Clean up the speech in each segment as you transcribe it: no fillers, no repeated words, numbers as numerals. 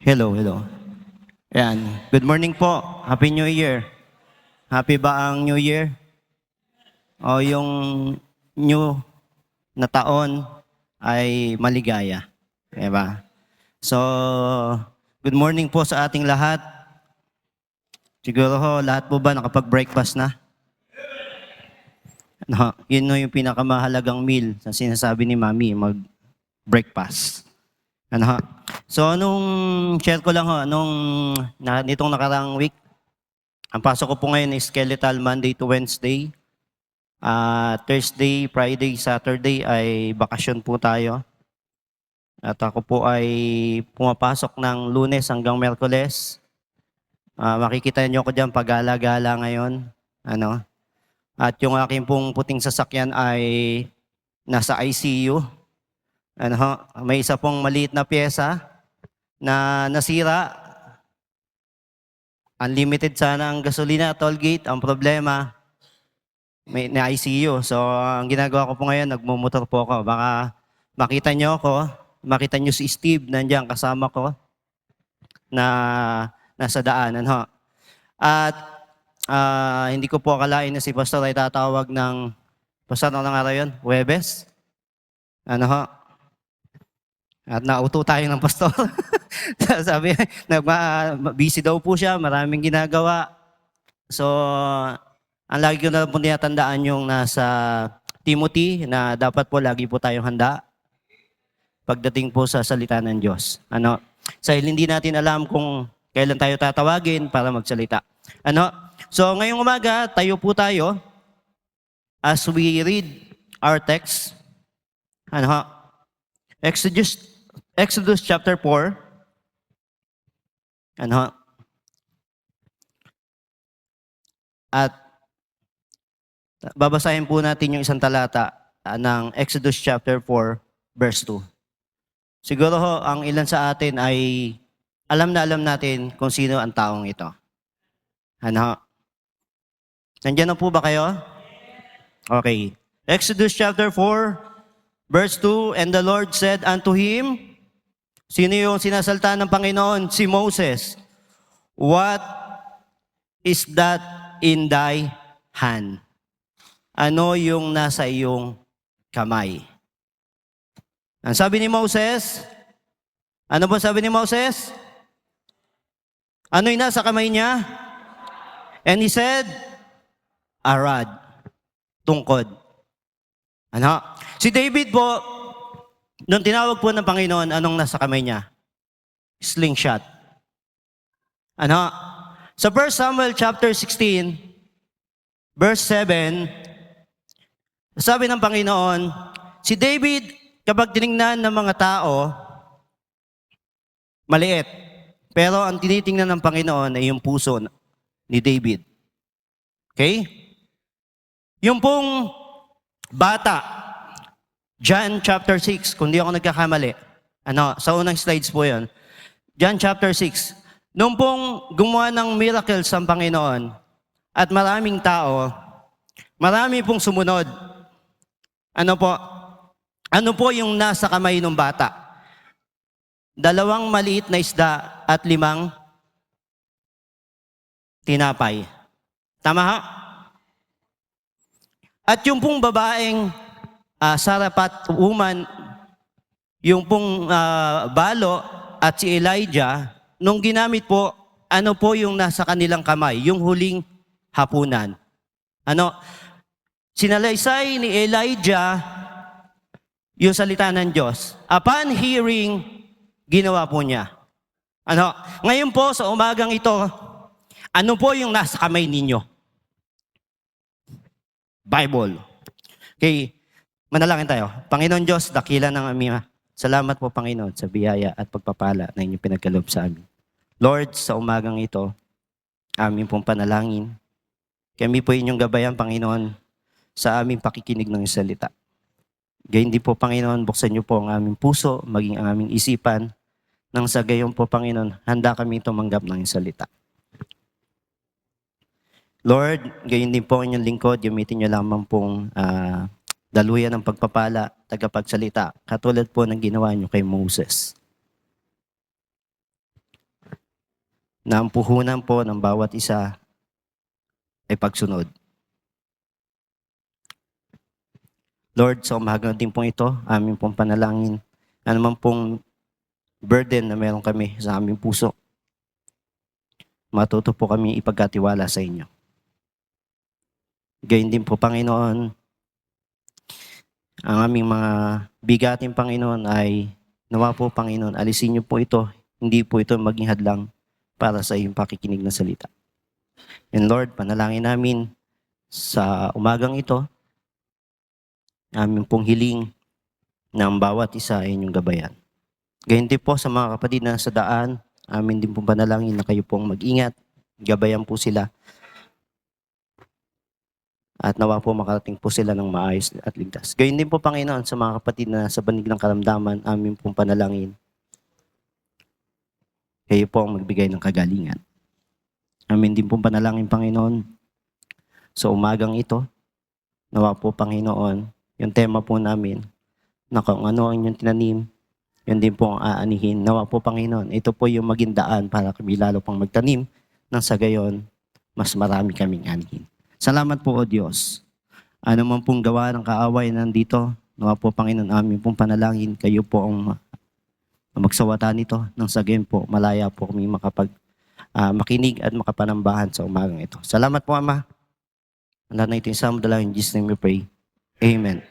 Hello, hello. Ayan. Good morning po. Happy New Year. Happy ba ang New Year? O yung new na taon ay maligaya. Diba? So, good morning po sa ating lahat. Siguro ho, lahat po ba nakapag-breakfast na? No, yun no yung pinakamahalagang meal sa sinasabi ni Mami, mag-breakfast. Ano ho? So, share ko lang ho, nitong nakarang week, ang pasok ko po ngayon is skeletal Monday to Wednesday. Thursday, Friday, Saturday ay bakasyon po tayo. At ako po ay pumapasok ng Lunes hanggang Miyerkules. Makikita niyo ko dyan pag-gala-gala ngayon. At yung aking pong puting sasakyan ay nasa ICU. May isa pong maliit na pyesa na nasira. Unlimited sana ang gasolina, toll gate. Ang problema, may na ICU. So, ang ginagawa ko po ngayon, nagmumotor po ako. Baka makita nyo si Steve, nandiyan kasama ko, na nasa daanan. At hindi ko po akalain na si Pastor ay tatawag ng, Pastor, ano ng araw yun? Huwebes? At nauto tayo ng pastor. Sabi, busy daw po siya, maraming ginagawa. So, ang lagi ko na po tinatandaan yung nasa Timothy na dapat po lagi po tayong handa pagdating po sa salita ng Diyos. Dahil hindi natin alam kung kailan tayo tatawagin para magsalita. So, ngayong umaga, tayo po tayo as we read our text. Exodus chapter 4. At babasahin po natin yung isang talata ng Exodus chapter 4, verse 2. Siguro ho, ang ilan sa atin ay alam natin kung sino ang taong ito. Nandiyan na po ba kayo? Okay. Exodus chapter 4, verse 2, and the Lord said unto him, sino yung sinasalta ng Panginoon? Si Moses. What is that in thy hand? Ano yung nasa iyong kamay? Ang sabi ni Moses, ano ba sabi ni Moses? Ano yung nasa kamay niya? And he said, a rod, tungkod. Si David po, nung tinawag po ng Panginoon, anong nasa kamay niya? Slingshot. Sa 1 Samuel chapter 16, verse 7, sabi ng Panginoon, si David, kapag tinignan ng mga tao, maliit. Pero ang tinitingnan ng Panginoon ay yung puso ni David. Okay? Yung pong bata, John chapter 6, kung di ako nagkakamali. Sa unang slides po yun. John chapter 6. Nung pong gumawa ng miracles ang Panginoon at maraming tao, marami pong sumunod. Ano po yung nasa kamay ng bata? 2 maliit na isda at 5 tinapay. Tama ha? At yung pong babaeng Sarapat woman, yung pong balo at si Elijah, nung ginamit po, ano po yung nasa kanilang kamay? Yung huling hapunan. Sinalaysay ni Elijah yung salita ng Diyos. Upon hearing, ginawa po niya. Ngayon po sa umagang ito, ano po yung nasa kamay ninyo? Bible. Okay, manalangin tayo. Panginoon Diyos, dakila ng aming salamat po Panginoon sa biyaya at pagpapala na inyong pinagkaloob sa amin. Lord, sa umagang ito, aming pong panalangin. Kami po inyong gabayan, Panginoon, sa aming pakikinig ng salita. Gayun din po, Panginoon, buksan niyo po ang aming puso, maging ang aming isipan, nang sa gayon po, Panginoon, handa kami tumanggap ng salita. Lord, gayon din po ang inyong lingkod, gamitin niyo lamang pong daluyan ng pagpapala, tagapagsalita, katulad po ng ginawa niyo kay Moses. na ang puhunan po ng bawat isa ay pagsunod. Lord, sa umagang din pong ito, aming pong panalangin, ano man pong burden na meron kami sa aming puso, matuto po kami ipagkatiwala sa inyo. Gayun din po, Panginoon, ang aming mga bigating Panginoon ay nawa po, Panginoon, alisin niyo po ito. Hindi po ito maging hadlang para sa iyong pakikinig na salita. And Lord, panalangin namin sa umagang ito, aming pong hiling na ang bawat isa ay inyong gabayan. Gayun din po sa mga kapatid na sa daan, amin din pong panalangin na kayo pong mag-ingat, gabayan po sila. At nawa po makarating po sila ng maayos at ligtas. Gayun din po, Panginoon, sa mga kapatid na sa banig ng karamdaman, amin pong panalangin. Kayo po ang magbigay ng kagalingan. Amin din pong panalangin, Panginoon, sa umagang ito. Nawa po, Panginoon, yung tema po namin, na kung ano ang inyong tinanim, yun din po ang aanihin. Nawa po, Panginoon, ito po yung maging daan para kami lalo pang magtanim, nang sa gayon, mas marami kaming anihin. Salamat po, O Diyos. Ano man pong gawa ng kaaway nandito, nawa po, Panginoon, amin pong panalangin, kayo po ang magsawata nito, nang sa gayon po, malaya po kami makinig at makapanambahan sa umagang ito. Salamat po, Ama. Ang lahat na ito yung sa in Jesus' name we pray. Amen.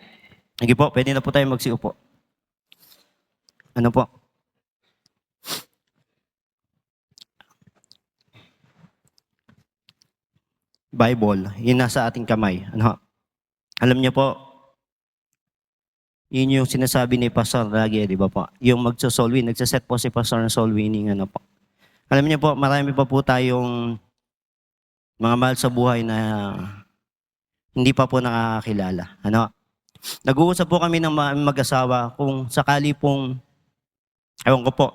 Sige po, pwede na po tayo magsiupo. Ano po? Bible, yun nasa ating kamay. Ano? Alam niyo po, yun yung sinasabi ni Pastor lagi, di ba po? Yung magso-soul win, nagsaset po si Pastor ng soul winning, ano po. Alam niyo po, marami pa po tayong mga mahal sa buhay na hindi pa po nakakakilala. Ano? Nag-uusap po kami ng mag-asawa kung sakali pong, ewan ko po,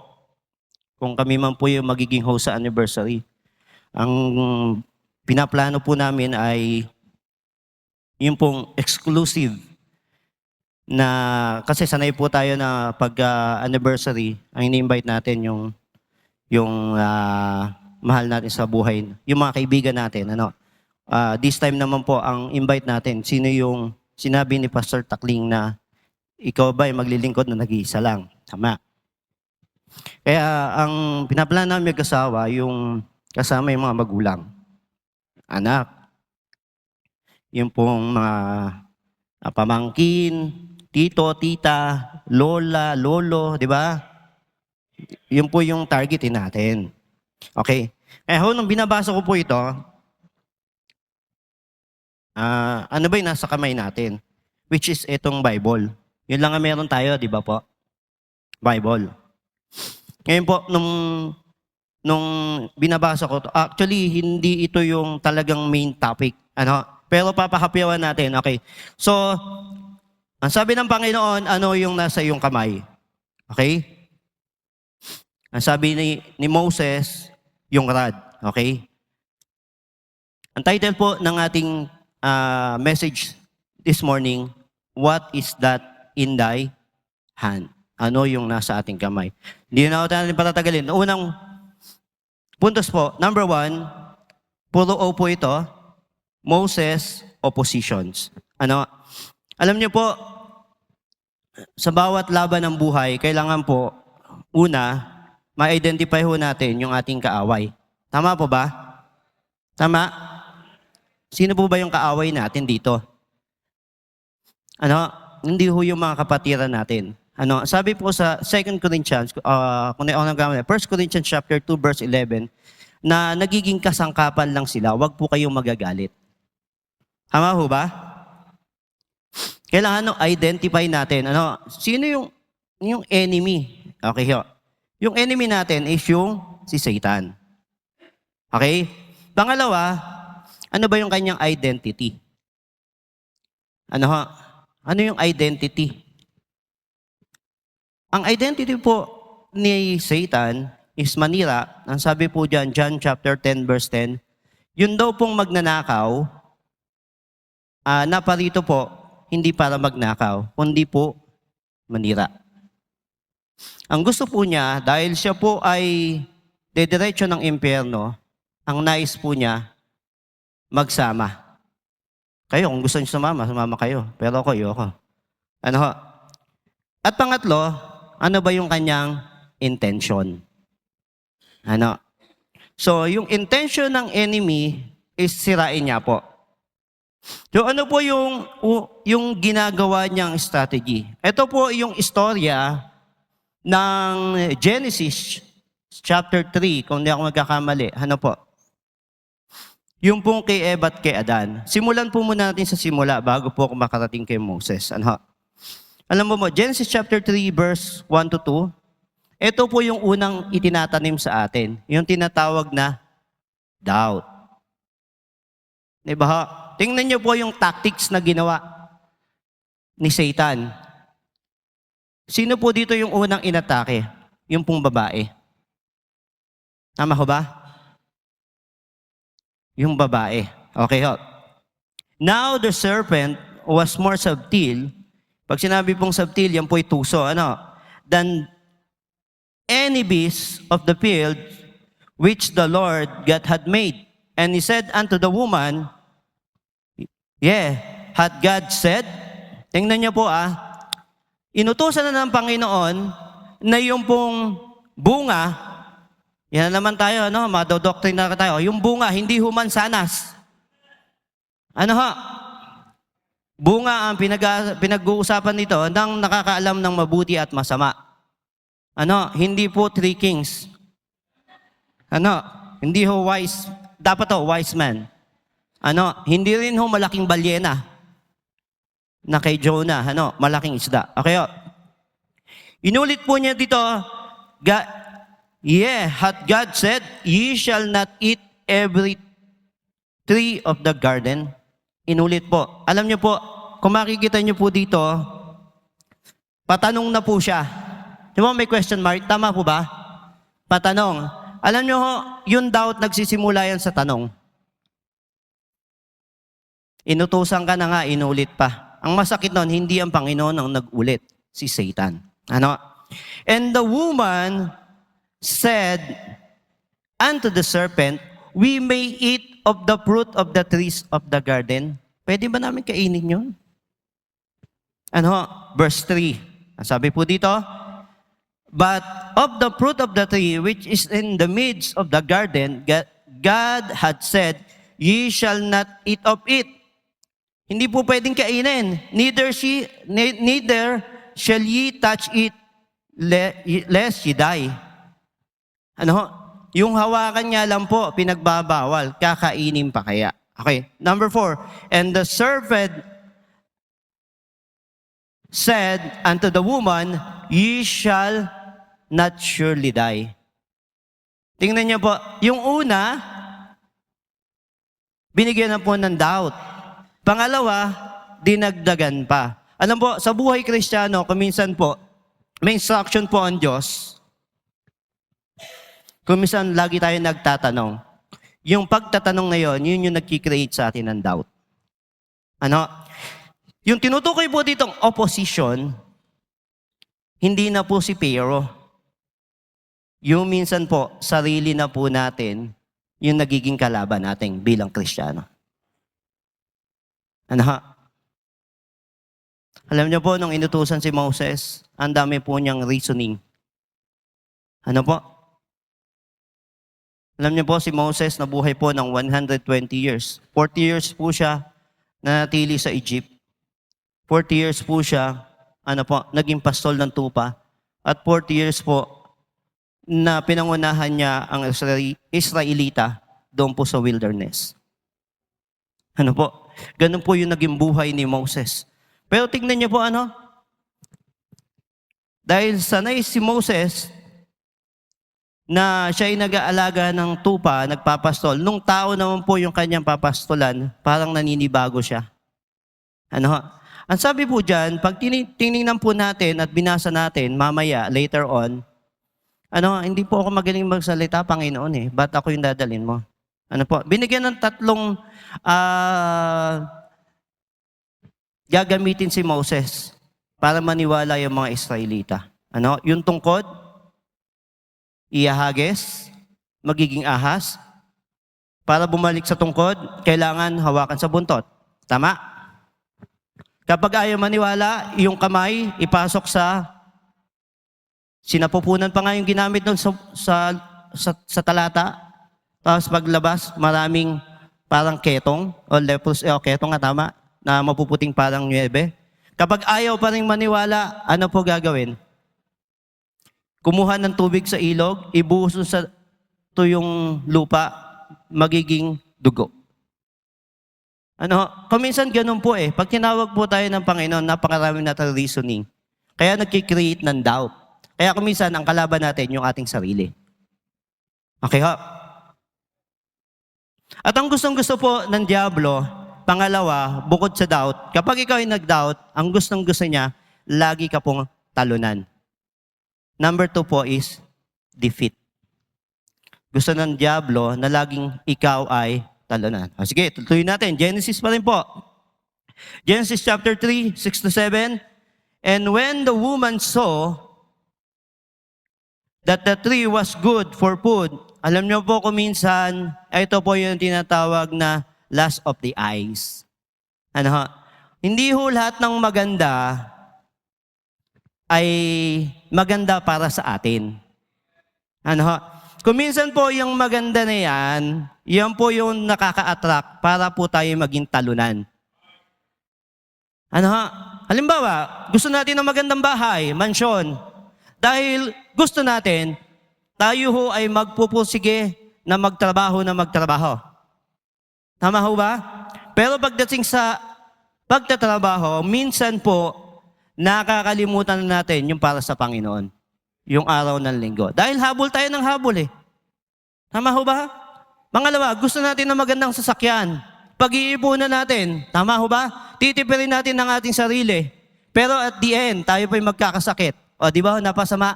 kung kami man po yung magiging host sa anniversary. Ang pinaplano po namin ay yung pong exclusive na, kasi sanay po tayo na pag anniversary, ang ini-invite natin yung mahal natin sa buhay, yung mga kaibigan natin. Ano? This time naman po, ang invite natin, sino yung sinabi ni Pastor Takling na ikaw ba ay maglilingkod na nag-iisa lang? Tama. Kaya ang pinaplano namin mag-asawa, yung kasama yung mga magulang, anak, yung pong mga pamangkin, tito, tita, lola, lolo, di ba? Yun po yung targetin natin. Okay? Nung binabasa ko po ito, ano ba yung nasa kamay natin? Which is itong Bible. Yun lang ang meron tayo, di ba po? Bible. Ngayon po, nung binabasa ko, actually, hindi ito yung talagang main topic. Ano? Pero papahapyawan natin. Okay. So, ang sabi ng Panginoon, ano yung nasa iyong kamay? Okay? Ang sabi ni Moses, yung rod. Okay? Ang title po ng ating message this morning, what is that in thy hand? Ano yung nasa ating kamay? Hindi na natin patatagalin. Unang puntos po, number 1, puro O po ito, Moses, oppositions. Ano? Alam niyo po, sa bawat laban ng buhay, kailangan po, una, ma-identify ho natin yung ating kaaway. Tama po ba? Tama? Sino po ba yung kaaway natin dito? Ano? Hindi ho yung mga kapatiran natin. Ano? Sabi po sa 2 Corinthians, kung na ako nagkamali, 1 Corinthians chapter 2 verse 11, na nagiging kasangkapan lang sila, wag po kayong magagalit. Tama ho ba? Kailangan identify natin, sino yung enemy? Okay ho. Yung enemy natin is yung si Satan. Okay? Pangalawa, ano ba yung kanyang identity? Ano ho? Ano yung identity? Ang identity po ni Satan is manira. Ang sabi po dyan, John chapter 10 verse 10, yun daw pong magnanakaw, naparito po, hindi para magnakaw, kundi po manira. Ang gusto po niya, dahil siya po ay dediretso ng impyerno, ang nais po niya, magsama. Kayo, kung gusto niyo sumama, sumama kayo. Pero ako, ayoko. Ano ho? At pangatlo, ano ba yung kanyang intention? Ano? So, yung intention ng enemy is sirain niya po. So, ano po yung ginagawa niyang strategy? Ito po yung istorya ng Genesis chapter 3, kung hindi ako magkakamali. Ano po? Yung pong kay Eva at kay Adan. Simulan po muna natin sa simula bago po ako makarating kay Moses. Ano? Alam mo Genesis chapter 3 verse 1 to 2, ito po yung unang itinatanim sa atin. Yung tinatawag na doubt. Diba ho? Tingnan niyo po yung tactics na ginawa ni Satan. Sino po dito yung unang inatake? Yung pong babae. Tama ho ba? Yung babae. Okay ho. Now the serpent was more subtle. Pag sinabi pong subtle, yan po'y tuso. Ano? Than any beast of the field which the Lord God had made. And he said unto the woman, had God said, tingnan niyo po inutusan na ng Panginoon na yung pong bunga, yan na naman tayo, madodoktrina tayo, yung bunga, hindi humansanas. Ano ho? Bunga ang pinag-uusapan nito ng nakakaalam ng mabuti at masama. Ano? Hindi po three kings. Ano? Hindi ho wise, dapat ho wise man. Ano? Hindi rin ho malaking balyena na kay Jonah, malaking isda. Okay ho? Inulit po niya dito, hath God said, ye shall not eat every tree of the garden. Inulit po. Alam niyo po, kung makikita niyo po dito, patanong na po siya. Di ba may question mark? Tama po ba? Patanong. Alam niyo ho, yung doubt nagsisimula yan sa tanong. Inutusan ka na nga, inulit pa. Ang masakit nun, hindi ang Panginoon ang nag-ulit, si Satan. Ano? And the woman said unto the serpent, we may eat of the fruit of the trees of the garden. Pwede ba namin kainin yun? Ano? Verse 3. Ang sabi po dito, but of the fruit of the tree which is in the midst of the garden, God had said, ye shall not eat of it. Hindi po pwedeng kainin. Neither shall ye touch it, lest ye die. Ano? Yung hawakan niya lang po, pinagbabawal. Kakainin pa kaya. Okay. Number 4. And the serpent said unto the woman, ye shall not surely die. Tingnan niyo po, yung una, binigyan na po ng doubt. Pangalawa, dinagdagan pa. Alam po, sa buhay Kristiyano, kuminsan po, may instruction po ang Diyos. Kuminsan, lagi tayo nagtatanong. Yung pagtatanong na yun, yun yung nagkikreate sa atin ng doubt. Ano? Yung tinutukoy po ditong opposition, hindi na po si Pero. Yung minsan po, sarili na po natin, yung nagiging kalaban natin bilang Kristiyano. Ano ha? Alam niyo po, nung inutusan si Moses, ang dami po niyang reasoning. Ano po? Alam niyo po, si Moses nabuhay po ng 120 years. 40 years po siya nanatili sa Egypt. 40 years po siya, naging pastol ng tupa. At 40 years po, na pinangunahan niya ang Israelita doon po sa wilderness. Ano po? Ganun po yung naging buhay ni Moses. Pero tingnan niyo po dahil sanay si Moses na siya ay nag-aalaga ng tupa, nagpapastol. Nung tao naman po yung kanyang papastolan, parang naninibago siya. Ang sabi po dyan, pag tinignan po natin at binasa natin, mamaya, later on, hindi po ako magaling magsalita, Panginoon ba't ako yung dadalhin mo? Binigyan ng tatlong gagamitin si Moses para maniwala yung mga Israelita. Yung tungkod, iahagis, magiging ahas. Para bumalik sa tungkod, kailangan hawakan sa buntot. Tama? Kapag ayaw maniwala, yung kamay ipasok sa sinapupunan pa nga yung ginamit doon sa talata. Tapos paglabas, maraming parang ketong o lepros, ketong nga tama, na mapuputing parang nyebe. Kapag ayaw pa rin maniwala, ano po gagawin? Kumuha ng tubig sa ilog, ibuhos sa tuyong lupa, magiging dugo. Kuminsan ganun po eh. Pag tinawag po tayo ng Panginoon, napakaraming natal reasoning. Kaya nagkikreate ng doubt. Kaya kuminsan, ang kalaban natin yung ating sarili. Okay ho? At ang gustong-gusto po ng Diablo, pangalawa, bukod sa doubt, kapag ikaw ay nag-doubt, ang gustong-gusto niya, lagi ka pong talunan. Number 2 po is defeat. Gusto ng Diablo na laging ikaw ay talunan. Sige, tuloy natin. Genesis pa rin po. Genesis chapter 3, 6-7. And when the woman saw that the tree was good for food, alam niyo po kung minsan, ito po yung tinatawag na lust of the eyes. Hindi ho lahat ng maganda ay maganda para sa atin. Kung minsan po yung maganda na yan po yung nakaka-attract para po tayo maging talunan. Halimbawa, gusto natin ng magandang bahay, mansyon. Dahil gusto natin, tayo ho ay magpupursige na magtrabaho. Tama ho ba? Pero pagdating sa pagtatrabaho, minsan po, nakakalimutan natin yung para sa Panginoon. Yung araw ng linggo. Dahil habol tayo ng habol eh. Tama ho ba? Pangalawa, gusto natin ng magandang sasakyan. Pag-iipunan natin. Tama ho ba? Titipirin natin ng ating sarili. Pero at the end, tayo po'y magkakasakit. O di ba, napasama?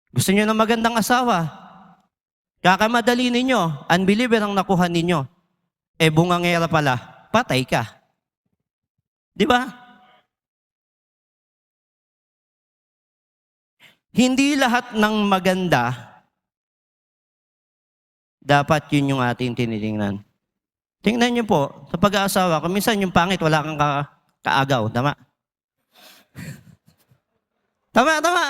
Gusto niyo ng magandang asawa. Kakamadali ninyo. Unbeliever ang nakuha ninyo. Bungangera pala. Patay ka. Di ba? Hindi lahat ng maganda, dapat yun yung ating tinitingnan. Tingnan niyo po, sa pag-aasawa, kung minsan yung pangit, wala kang kaagaw. Tama? Tama.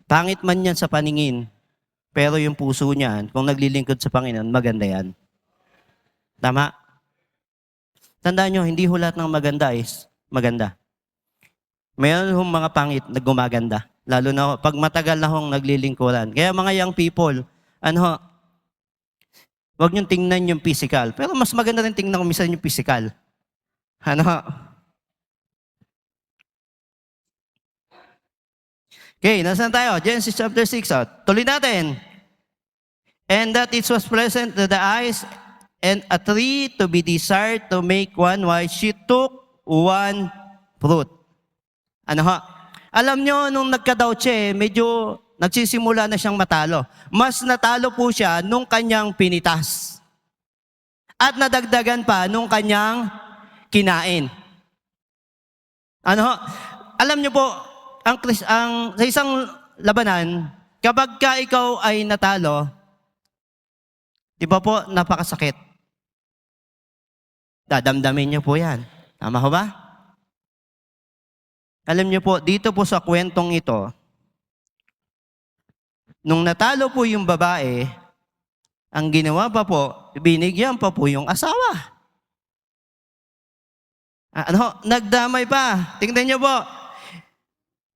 Pangit man yan sa paningin, pero yung puso niyan, kung naglilingkod sa Panginoon, maganda yan. Tama? Tandaan nyo, hindi ho lahat ng maganda is maganda. Mayroon hong mga pangit na gumaganda. Lalo na pag matagal na hong naglilingkuran. Kaya mga young people, huwag niyong tingnan yung physical. Pero mas maganda rin tingnan kung minsan yung physical. Okay, nasaan tayo? Genesis chapter 6. Tuloy natin. And that it was pleasant to the eyes and a tree to be desired to make one wise. She took one fruit. Alam nyo, nung nagka-doubt siya, medyo nagsisimula na siyang matalo. Mas natalo po siya nung kanyang pinitas. At nadagdagan pa nung kanyang kinain. Alam nyo po, sa isang labanan, kapag ka ikaw ay natalo, di ba po, napakasakit. Dadamdamin nyo po yan. Tama ho ba? Alam niyo po, dito po sa kwentong ito, nung natalo po yung babae, ang ginawa pa po, binigyan pa po yung asawa. Nagdamay pa. Tingnan niyo po.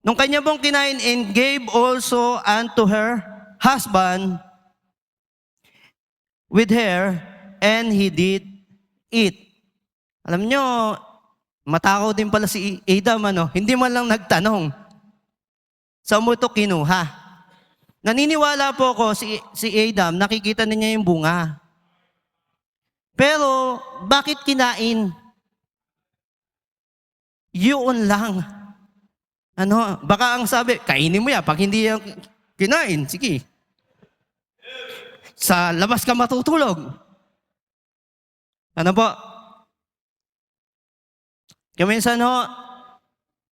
Nung kanya pong kinain, and gave also unto her husband with her, and he did eat. Alam niyo, matakaw din pala si Adam, Hindi man lang nagtanong. Saan mo ito kinuha? Naniniwala po ako, si Adam, nakikita niya yung bunga. Pero, bakit kinain? Yun lang. Baka ang sabi, kainin mo yan. Pag hindi yan kinain, sige. Sa labas ka matutulog. Po? Kaminsan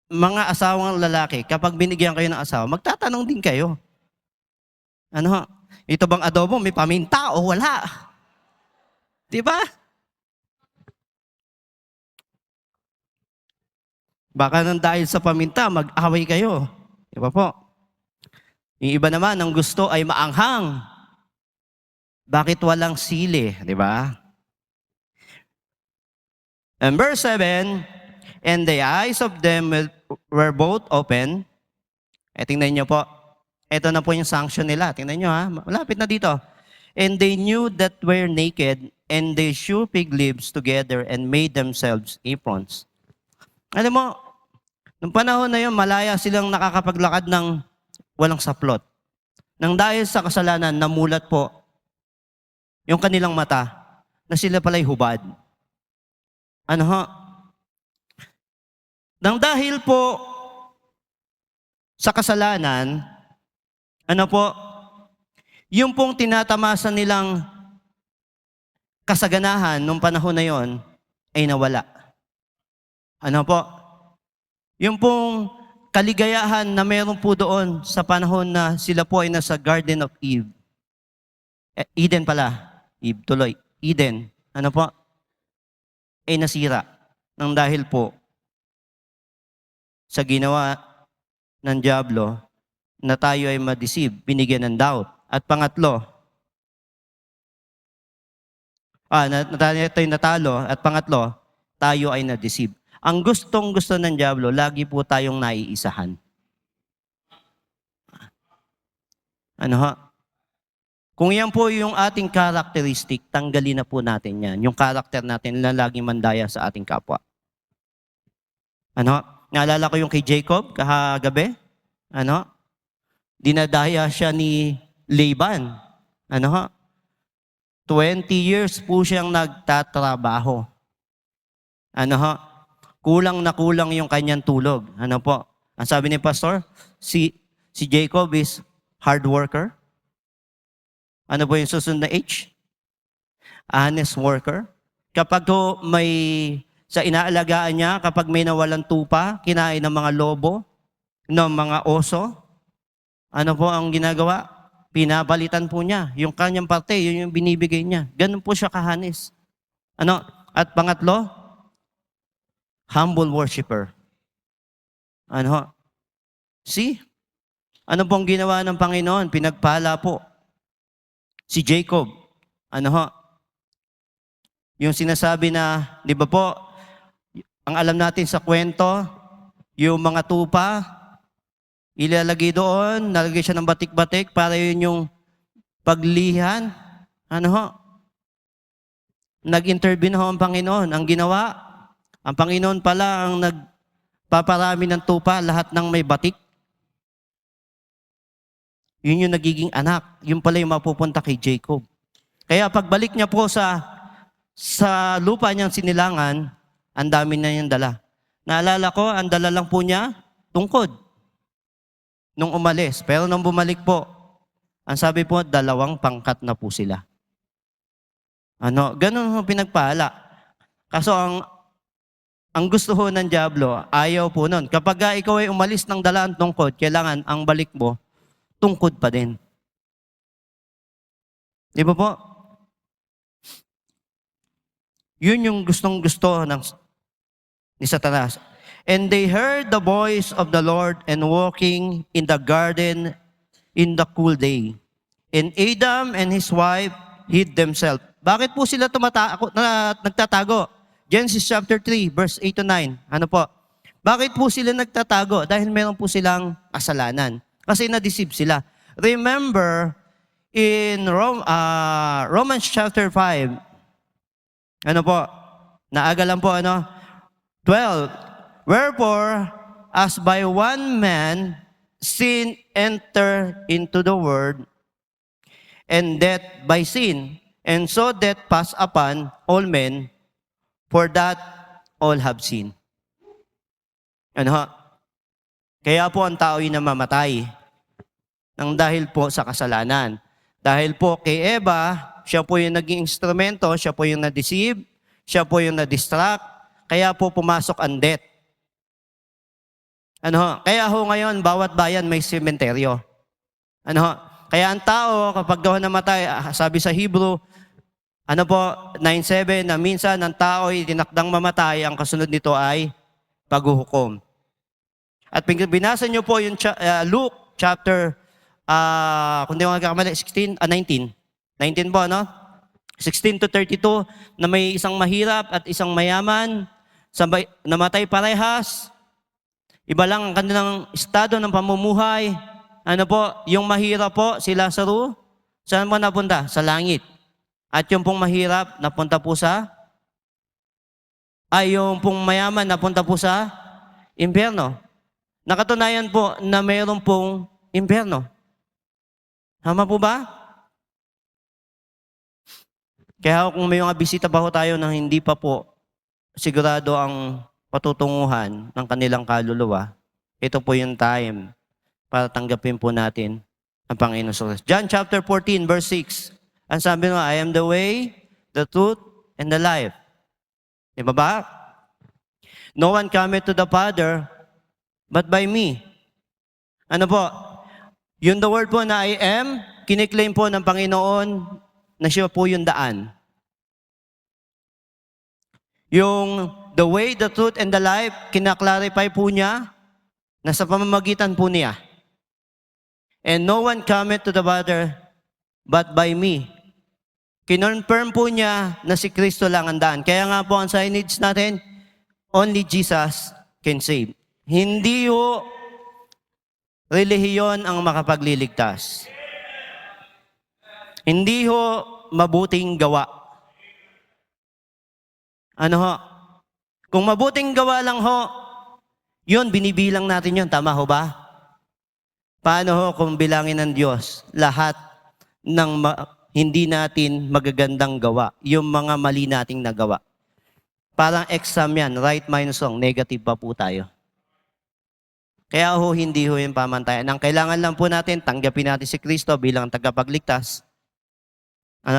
mga asawang lalaki, kapag binigyan kayo ng asawa, magtatanong din kayo. Ano, ito bang adobo may paminta o wala? Di ba? Baka nang dahil sa paminta, mag-away kayo. Di ba po? Yung iba naman, ang gusto ay maanghang. Bakit walang sili? Di ba? And verse 7, and the eyes of them were both open. Tingnan nyo po. Ito na po yung sanction nila. Tingnan nyo ha. Malapit na dito. And they knew that were naked, and they sewed fig leaves together and made themselves aprons. Alam mo, nung panahon na yun, malaya silang nakakapaglakad ng walang saplot. Nang dahil sa kasalanan, namulat po yung kanilang mata na sila pala'y hubad. Ano ho? Nang dahil po sa kasalanan, ano po, yung pong tinatamasan nilang kasaganahan nung panahon na yon ay nawala. Ano po? Yung pong kaligayahan na meron po doon sa panahon na sila po ay nasa Garden of Eve. Eden pala. Eve tuloy. Eden. Ano po? Ay nasira nang dahil po sa ginawa ng dyablo na tayo ay ma-deceive, binigyan ng doubt. At pangatlo, tayo natalo. At pangatlo, tayo ay na-deceive. Ang gustong-gusto ng dyablo, lagi po tayong naiisahan. Ano ha? Kung yan po yung ating characteristic, tanggalin na po natin yan. Yung character natin na laging mandaya sa ating kapwa. Ano? Naalala ko yung kay Jacob kahagabi. Ano? Dinadaya siya ni Laban. Ano ha? 20 years po siyang nagtatrabaho. Ano ha? Kulang na kulang yung kanyang tulog. Ano po? Ang sabi ni Pastor, si Jacob is hard worker. Ano po yung susunod na H? Honest worker. Kapag may, sa inaalagaan niya, kapag may nawalang tupa, kinain ng mga lobo, ng mga oso, ano po ang ginagawa? Pinabalitan po niya. Yung kanyang parte, yun yung binibigay niya. Ganun po siya kahanis. Ano? At pangatlo, humble worshiper. Ano? See? Ano pong ginawa ng Panginoon? Pinagpala po si Jacob. Ano ho? Yung sinasabi na, di ba po, ang alam natin sa kwento, yung mga tupa, ilalagay doon, nalagay siya ng batik-batik para yun yung paglihan. Ano ho? Nag-intervene ho ang Panginoon. Ang ginawa, ang Panginoon pala ang nagpaparami ng tupa, lahat ng may batik. Yun yung nagiging anak. Yun pala yung mapupunta kay Jacob. Kaya pagbalik niya po sa lupa niyang sinilangan, ang dami na niyang dala. Naalala ko, ang dala lang po niya, tungkod. Nung umalis. Pero nung bumalik po, ang sabi po, 2 pangkat na po sila. Ano, ganun ho pinagpala. Kaso ang gusto ho ng dyablo, ayaw po nun. Kapag ikaw ay umalis ng dalaan tungkod, kailangan ang balik mo, tungkod pa din. Di ba po? Yun yung gustong-gusto ni Satanas. And they heard the voice of the Lord and walking in the garden in the cool day. And Adam and his wife hid themselves. Bakit po sila nagtatago? Genesis chapter 3, verse 8 to 9. Ano po? Bakit po sila nagtatago? Dahil meron po silang kasalanan. Kasi na-deceive sila. Remember, in Romans chapter 5, ano po? Naaga lang po, ano? 12. Wherefore, as by one man sin entered into the world, and death by sin, and so death passed upon all men, for that all have sinned. Ano ha? Kaya po ang tao ay namamatay nang dahil po sa kasalanan. Dahil po kay Eva, siya po yung naging instrumento, siya po yung na-deceive, siya po yung na-distract, kaya po pumasok ang death. Ano ho? Kaya ho ngayon, bawat bayan may sementeryo. Ano ho? Kaya ang tao, kapag daw namatay, sabi sa Hebrew, ano po, 9:7, na minsan ang tao ay tinakdang mamatay, ang kasunod nito ay paghuhukom. At binasa niyo po yung Luke chapter, kung di ako nagkakamali, 19. 19 po, no? 16 to 32, na may isang mahirap at isang mayaman, namatay parehas. Iba lang ang kanilang estado ng pamumuhay. Ano po, yung mahirap po, si Lazaro, saan mo napunta? Sa langit. At yung pong mahirap, napunta po yung pong mayaman, napunta po sa impyerno. Nakatunayan po na mayroon pong impyerno. Tama po ba? Kaya kung may mga bisita pa po tayo nang hindi pa po sigurado ang patutunguhan ng kanilang kaluluwa, ito po yung time para tanggapin po natin ang Panginoon sa Kristo. John chapter 14 verse 6. Ang sabi mo, I am the way, the truth, and the life. Di ba? No one cometh to the Father but by me. Ano po? Yung the word po na I am, kiniklaim po ng Panginoon na siya po yung daan. Yung the way, the truth, and the life, kinaklarify po niya na sa pamamagitan po niya. And no one cometh to the Father but by me. Kinonfirm po niya na si Kristo lang ang daan. Kaya nga po ang signage natin, only Jesus can save. Hindi ho relihiyon ang makapagliligtas. Hindi ho mabuting gawa. Ano ho? Kung mabuting gawa lang ho, yun, binibilang natin yun. Tama ho ba? Paano ho kung bilangin ng Diyos lahat ng hindi natin magagandang gawa, yung mga mali nating nagawa? Parang exam yan, right minus wrong, negative pa po tayo. Kaya ho, hindi ho yung pamantayan. Ang kailangan lang po natin, tanggapin natin si Kristo bilang tagapagligtas.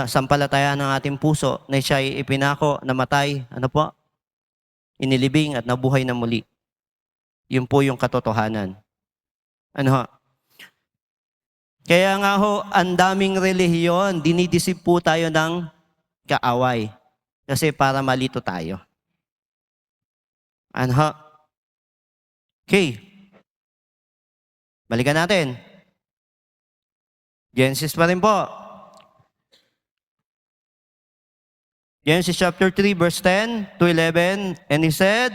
Sampalataya ng ating puso na siya ay ipinako, namatay, inilibing at nabuhay na muli. Yun po yung katotohanan. Kaya nga ho, ang daming relihiyon, dinidisip po tayo ng kaaway. Kasi para malito tayo. Okay. Balikan natin. Genesis pa rin po. Genesis chapter 3, verse 10 to 11. And he said,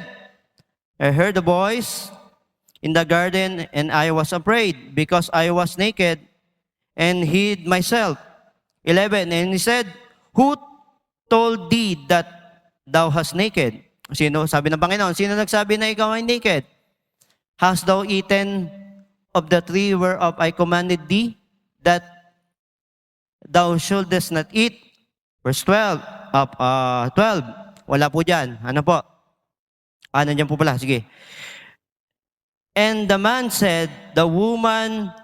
I heard a voice in the garden, and I was afraid, because I was naked, and hid myself. 11. And he said, who told thee that thou hast naked? Sino? Sabi ng Panginoon, sino nagsabi na ikaw ay naked? Hast thou eaten of the tree whereof I commanded thee, that thou shouldest not eat? Verse 12. 12. Wala po dyan. Ano po? Nandiyan po pala. Sige. And the man said, the woman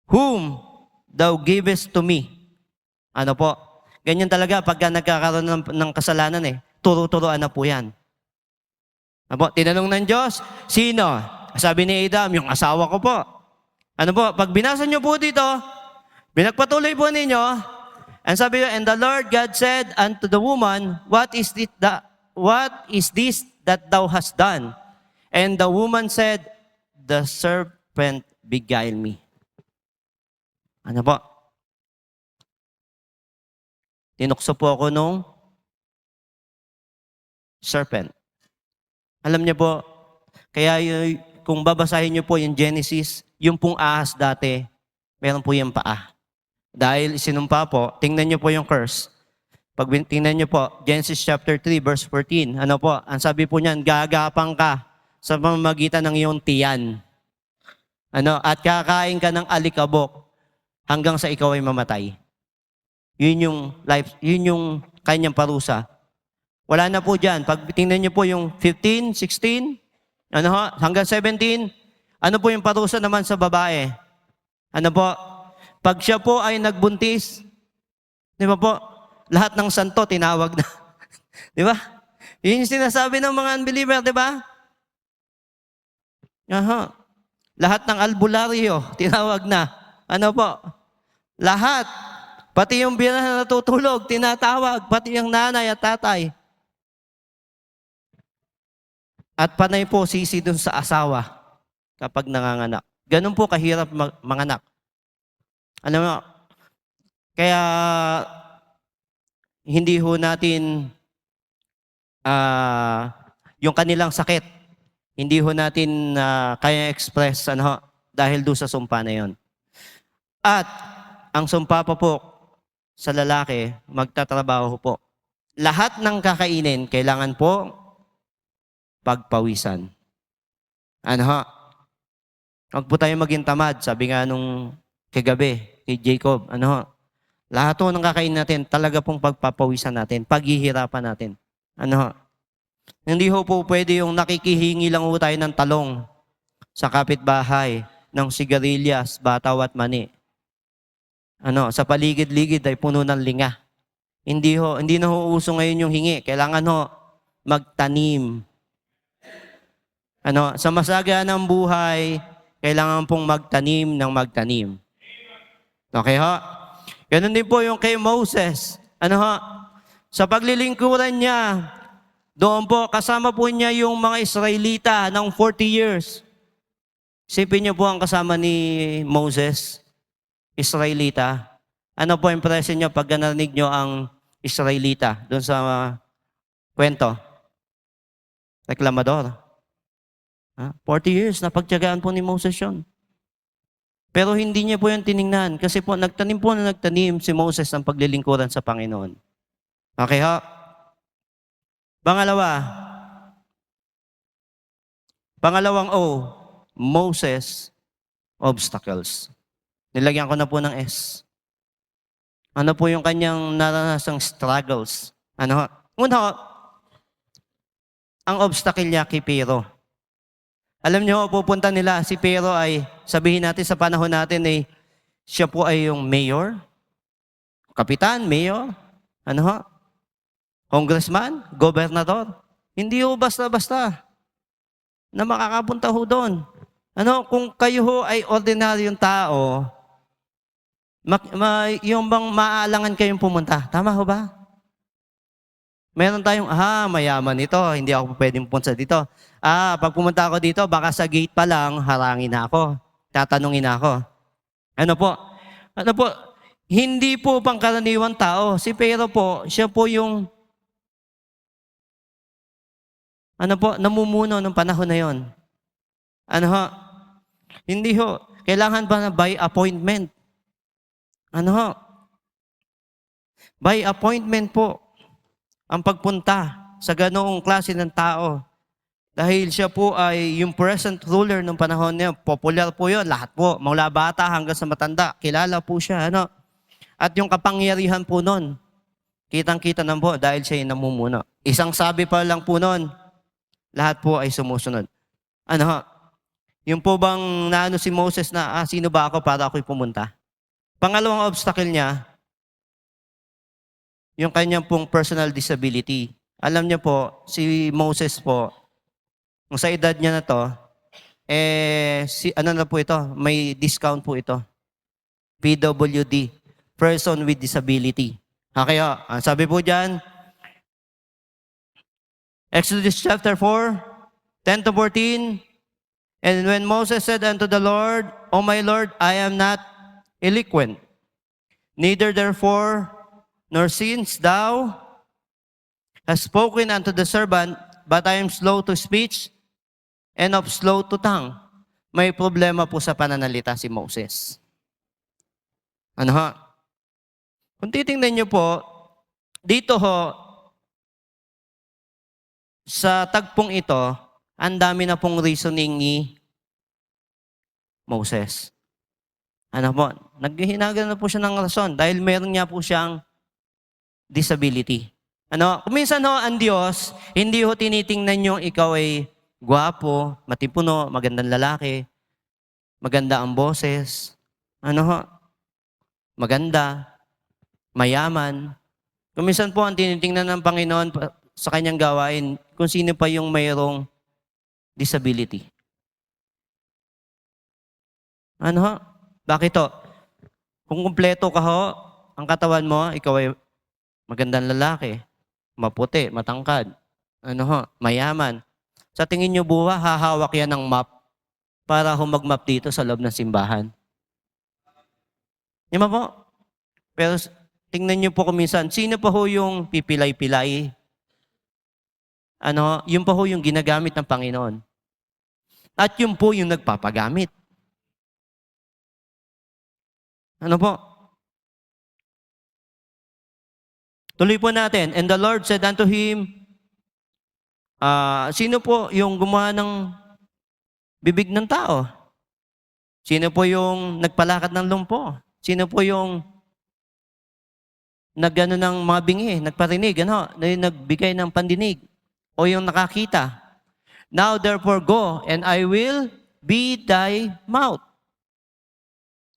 whom thou givest to me. Ano po? Ganyan talaga pagka nagkakaroon ng kasalanan Turo-turoan na po yan. Ano po? Tinanong ng Diyos, sino? Sabi ni Adam, yung asawa ko po. Ano po? Pag binasa nyo po dito, binagpatuloy po ninyo, and sabi nyo, and the Lord God said unto the woman, what is this that thou hast done? And the woman said, the serpent beguiled me. Ano po? Tinukso po ako nung serpent. Alam niyo po, kaya kung babasahin niyo po yung Genesis, yung pong ahas dati, meron po yung paa. Dahil sinumpa po, tingnan niyo po yung curse. Pag tingnan niyo po, Genesis chapter 3, verse 14, ano po, ang sabi po niyan, gagapang ka sa pamamagitan ng iyong tiyan. At kakain ka ng alikabok hanggang sa ikaw ay mamatay. Yun yung life, yun yung kanyang parusa. Wala na po dyan. Pag tingnan niyo po yung 15, 16, hanggang 17, ano po yung parusa naman sa babae? Ano po? Pag siya po ay nagbuntis, di ba po? Lahat ng santo tinawag na. Di ba? Yun yung sinasabi ng mga unbeliever, di ba? Aha. Lahat ng albularyo, tinawag na. Ano po? Lahat. Pati yung biyanan na natutulog, tinatawag. Pati yung nanay at tatay. At panay po sisi dun sa asawa kapag nanganganak. Ganun po kahirap manganak. Ano mo, kaya hindi ho natin yung kanilang sakit, hindi ho natin kaya express dahil doon sa sumpa na yon. At ang sumpa pa po sa lalaki, magtatrabaho po. Lahat ng kakainin, kailangan po pagpawisan. Ano ho? Huwag po tayo maging tamad. Sabi nga nung kagabi, kay Jacob, ano ho? Lahat po ng kakainin natin, talaga pong pagpapawisan natin, paghihirapan natin. Ano ho? Hindi ho po pwede yung nakikihingi lang ho tayo ng talong sa kapitbahay, ng sigarilyas, bataw at mani. Ano, sa paligid-ligid ay puno ng linga. Hindi na ho uso ngayon yung hingi. Kailangan ho magtanim. Ano, sa masaga ng buhay, kailangan pong magtanim ng magtanim. Okay ho? Ganun din po yung kay Moses. Ano ho? Sa paglilingkuran niya, doon po, kasama po niya yung mga Israelita ng 40 years. Isipin niyo po ang kasama ni Moses, Israelita. Ano po impression niyo pag narinig niyo ang Israelita doon sa kwento? Reklamador. 40 years na pagtiyagaan po ni Moses yun. Pero hindi niya po yung tiningnan kasi po nagtanim si Moses ng paglilingkuran sa Panginoon. Okay ho? Pangalawang O, Moses, obstacles. Nilagyan ko na po ng S. Ano po yung kanyang naranasang struggles? Ano ho? Una ho, ang obstacle niya kay Pero. Alam niyo, pupunta nila si Pero ay, sabihin natin sa panahon natin ay, siya po ay yung mayor, kapitan, mayor, ano ho? Congressman, gobernador. Hindi ho basta-basta na makakapunta ho doon. Ano, kung kayo ho ay ordinaryong tao, yung bang maaalangan kayong pumunta. Tama ho ba? Meron tayong, mayaman ito, hindi ako pwedeng pumunta dito. Pag pumunta ako dito, baka sa gate pa lang, harangin na ako. Tatanungin na ako. Ano po, hindi po pangkaraniwang tao. Si Pero po, siya po yung, namumuno ng panahon na yon. Ano ho? Hindi ho. Kailangan ba na by appointment? Ano ho? By appointment po ang pagpunta sa ganoong klase ng tao. Dahil siya po ay yung present ruler ng panahon niya. Popular po yun. Lahat po. Mula bata hanggang sa matanda. Kilala po siya. Ano? At yung kapangyarihan po nun. Kitang-kita na po dahil siya yung namumuno. Isang sabi pa lang po nun. Lahat po ay sumusunod. Ano ho? Yung po bang naano si Moses na, sino ba ako para ako'y pumunta? Pangalawang obstacle niya, yung kanyang pong personal disability. Alam niyo po, si Moses po, kung sa edad niya na to, na po ito, may discount po ito. PWD, Person with Disability. Okay, ang sabi po dyan, Exodus chapter 4, 10 to 14, and when Moses said unto the Lord, O my Lord, I am not eloquent, neither therefore, nor since thou hast spoken unto the servant, but I am slow to speech and of slow to tongue. May problema po sa pananalita si Moses. Ano ho? Kung titingnan niyo po, dito ho, sa tagpong ito, ang dami na pong reasoning ni Moses. Ano po? Naghihinagan na po siya ng rason dahil meron niya po siyang disability. Ano? Kuminsan ho, ang Diyos, hindi ho tinitingnan yung ikaw ay gwapo, matipuno, magandang lalaki, maganda ang boses, ano ho? Maganda, mayaman. Kuminsan po ang tinitingnan ng Panginoon sa kanyang gawain kung sino pa yung mayroong disability. Ano ho? Bakit to? Kung kumpleto ka ho, ang katawan mo, ikaw ay magandang lalaki, maputi, matangkad, ano ho, mayaman. Sa tingin nyo buwa, hahawak yan ng map para humagmap dito sa loob ng simbahan. Di ba po? Pero tingnan nyo po kung minsan, sino pa ho yung pipilay-pilay? Ano, yun pa ho yung ginagamit ng Panginoon. At yun po yung nagpapagamit. Ano po? Tuloy po natin. And the Lord said unto him, sino po yung gumawa ng bibig ng tao? Sino po yung nagpalakad ng lumpo? Sino po yung nagano ng mga bingi, nagparinig, ano, nagbigay ng pandinig? O yung nakakita? Now therefore go, and I will be thy mouth.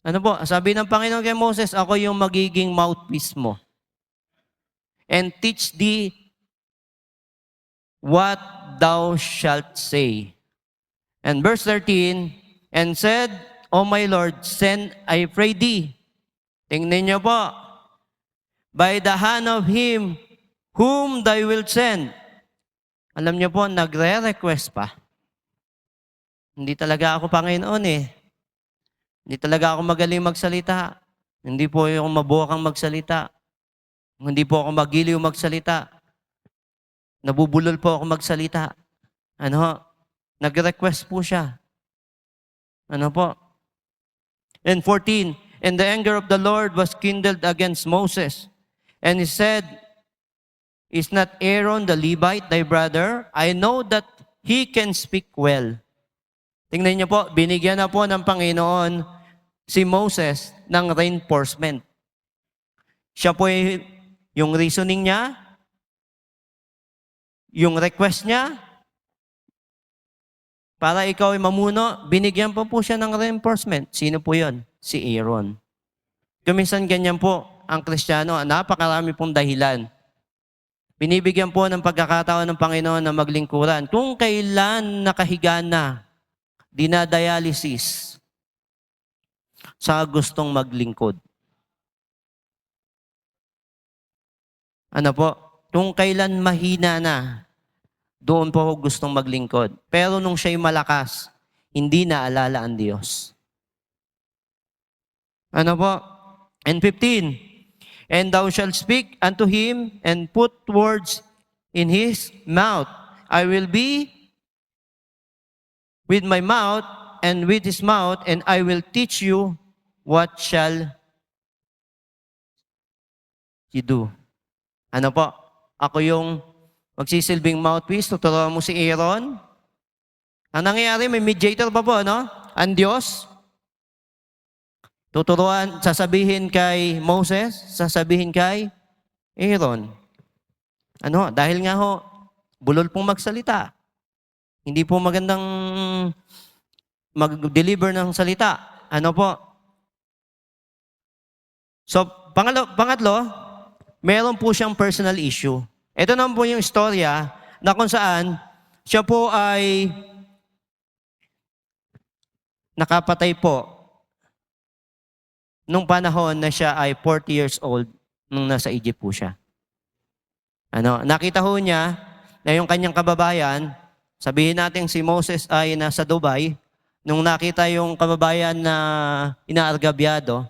Ano po? Sabi ng Panginoon kay Moses, ako yung magiging mouthpiece mo. And teach thee what thou shalt say. And verse 13, and said, O my Lord, send, I pray thee. Tingnan niyo po, by the hand of him whom thou wilt send. Alam niyo po, nagre-request pa. Hindi talaga ako Panginoon eh. Hindi talaga ako magaling magsalita. Hindi po ako mabukang magsalita. Hindi po ako magiliw magsalita. Nabubulol po ako magsalita. Ano ho? Nag-request po siya. Ano po? And 14, and the anger of the Lord was kindled against Moses. And he said, is not Aaron the Levite thy brother? I know that he can speak well. Tingnan niyo po, binigyan na po ng Panginoon si Moses ng reinforcement. Siya po yung reasoning niya, yung request niya, para ikaw ay mamuno, binigyan po siya ng reinforcement. Sino po yon? Si Aaron. Kuminsan ganyan po ang Kristiyano, napakarami pong dahilan. Binibigyan po ng pagkakataon ng Panginoon na maglingkuran. Kung kailan nakahiga na, dinadialysis sa gustong maglingkod. Ano po? Kung kailan mahina na, doon po ako gustong maglingkod. Pero nung siya'y malakas, hindi naalala ang Diyos. Ano po? And 15, and thou shalt speak unto him, and put words in his mouth. I will be with my mouth, and with his mouth, and I will teach you what shall you do. Ano po? Ako yung magsisilbing mouthpiece, tuturuan mo si Aaron. Ang nangyayari, may mediator pa po, no? Ang Diyos. Tuturuan, sasabihin kay Moses, sasabihin kay Aaron. Ano? Dahil nga ho, bulol pong magsalita. Hindi po magandang mag-deliver ng salita. Ano po? So, pangatlo, meron po siyang personal issue. Ito naman po yung istorya na kung saan siya po ay nakapatay po nung panahon na siya ay 40 years old nung nasa Egypt po siya. Ano, nakita ho niya na yung kanyang kababayan, sabihin natin si Moses ay nasa Dubai, nung nakita yung kababayan na inaargabyado,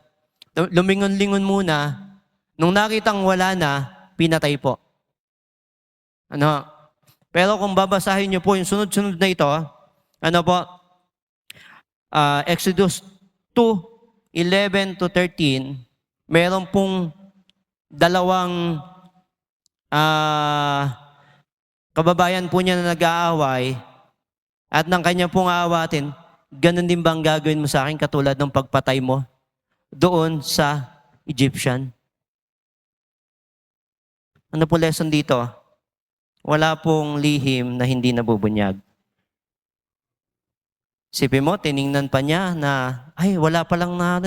lumingon-lingon muna, nung nakitang wala na, pinatay po. Ano? Pero kung babasahin niyo po yung sunod-sunod na ito, ano po? Exodus 2:11 to 13, meron pong dalawang kababayan po niya na nag-aaway at ng kanya pong aawatin, ganun din bang gagawin mo sa akin katulad ng pagpatay mo doon sa Egyptian? Ano po lesson dito? Wala pong lihim na hindi nabubunyag. Sipin mo, tiningnan pa niya na, ay, wala palang na,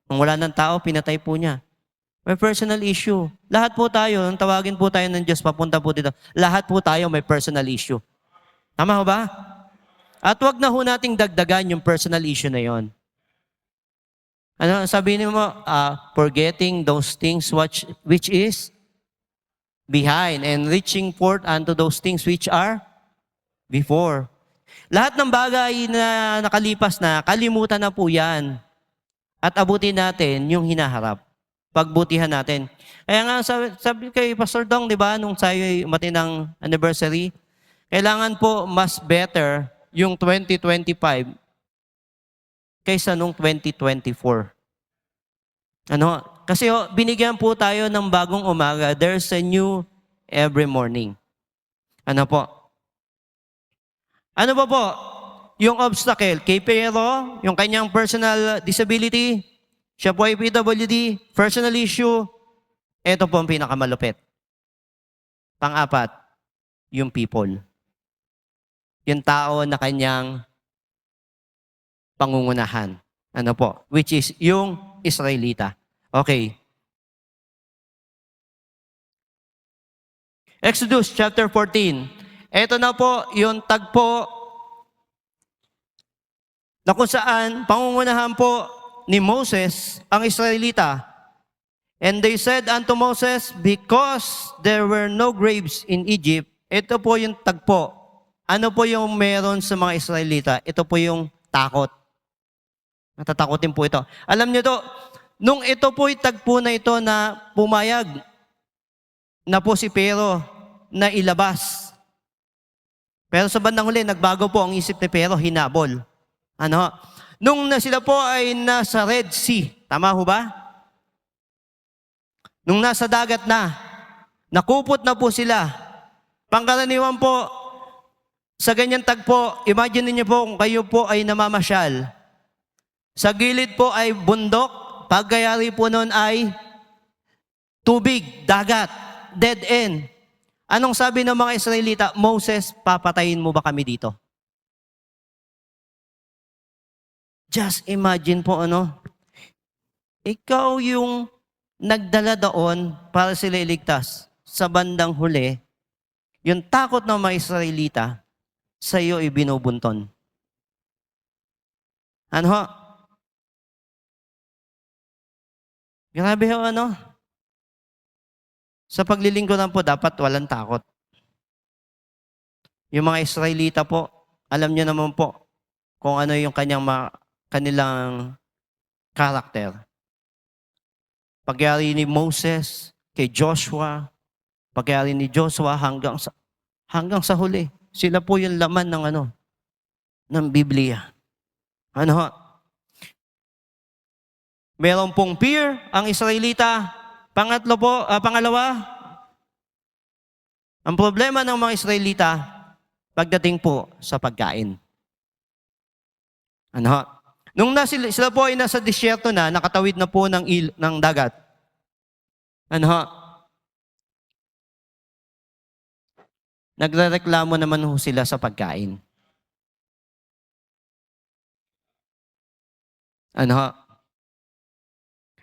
kung wala ng tao, pinatay po niya. May personal issue. Lahat po tayo, nang tawagin po tayo ng Diyos, papunta po dito, lahat po tayo may personal issue. Tama ho ba? At wag na ho nating dagdagan yung personal issue na yon. Ano sabi mo? Forgetting those things which is behind and reaching forth unto those things which are before. Lahat ng bagay na nakalipas na, kalimutan na po yan. At abutin natin yung hinaharap. Pagbutihan natin. Kaya nga sabi kay Pastor Dong, di ba, nung tayo matinang anniversary, kailangan po mas better yung 2025 kaysa nung 2024. Ano? Kasi binigyan po tayo ng bagong umaga. There's a new every morning. Ano po? Ano ba po? Yung obstacle kay Pero, yung kanyang personal disability, siya po ay PWD, personal issue, ito po ang pinakamalupit. Pang-apat, yung people. Yung tao na kanyang pangungunahan. Ano po? Which is yung Israelita. Okay. Exodus chapter 14. Ito na po yung tagpo na kung saan pangungunahan po ni Moses ang Israelita. And they said unto Moses, because there were no graves in Egypt, ito po yung tagpo. Ano po yung meron sa mga Israelita? Ito po yung takot. Natatakotin po ito. Alam niyo to, nung ito po yung tagpo na ito na pumayag na po si Pero na ilabas. Pero sa bandang huli, nagbago po ang isip ni Pero, hinabol. Ano? Nung sila po ay nasa Red Sea, tama ho ba? Nung nasa dagat na, nakupot na po sila. Pangkaraniwan po, sa ganyan tagpo, imagine niyo po kung kayo po ay namamasyal. Sa gilid po ay bundok, pagkayari po noon ay tubig, dagat, dead end. Anong sabi ng mga Israelita? Moses, papatayin mo ba kami dito? Just imagine po ikaw yung nagdala doon para sila iligtas. Sa bandang huli, yung takot ng mga Israelita, sa iyo ibinubunton. Ano ho? Grabe ho, Sa paglilingkuran po, dapat walang takot. Yung mga Israelita po, alam niyo naman po kung ano yung kanilang karakter. Pagyari ni Moses kay Joshua, pagyari ni Joshua hanggang sa huli. Sila po yung laman ng Biblia. Meron pong fear ang Israelita. Pangalawa, ang problema ng mga Israelita pagdating po sa pagkain. Nung sila po ay nasa disyerto na, nakatawid na po ng dagat. Nagrereklamo naman ho sila sa pagkain.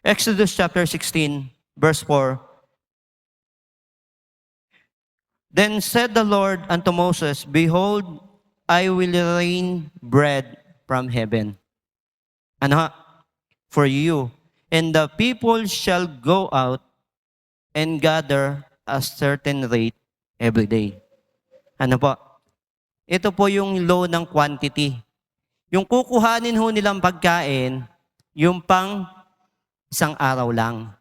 Exodus chapter 16, verse 4. Then said the Lord unto Moses, behold, I will rain bread from heaven. For you, and the people shall go out and gather a certain rate every day. Ito po yung law ng quantity. Yung kukuhanin ho nilang pagkain, yung pang isang araw lang.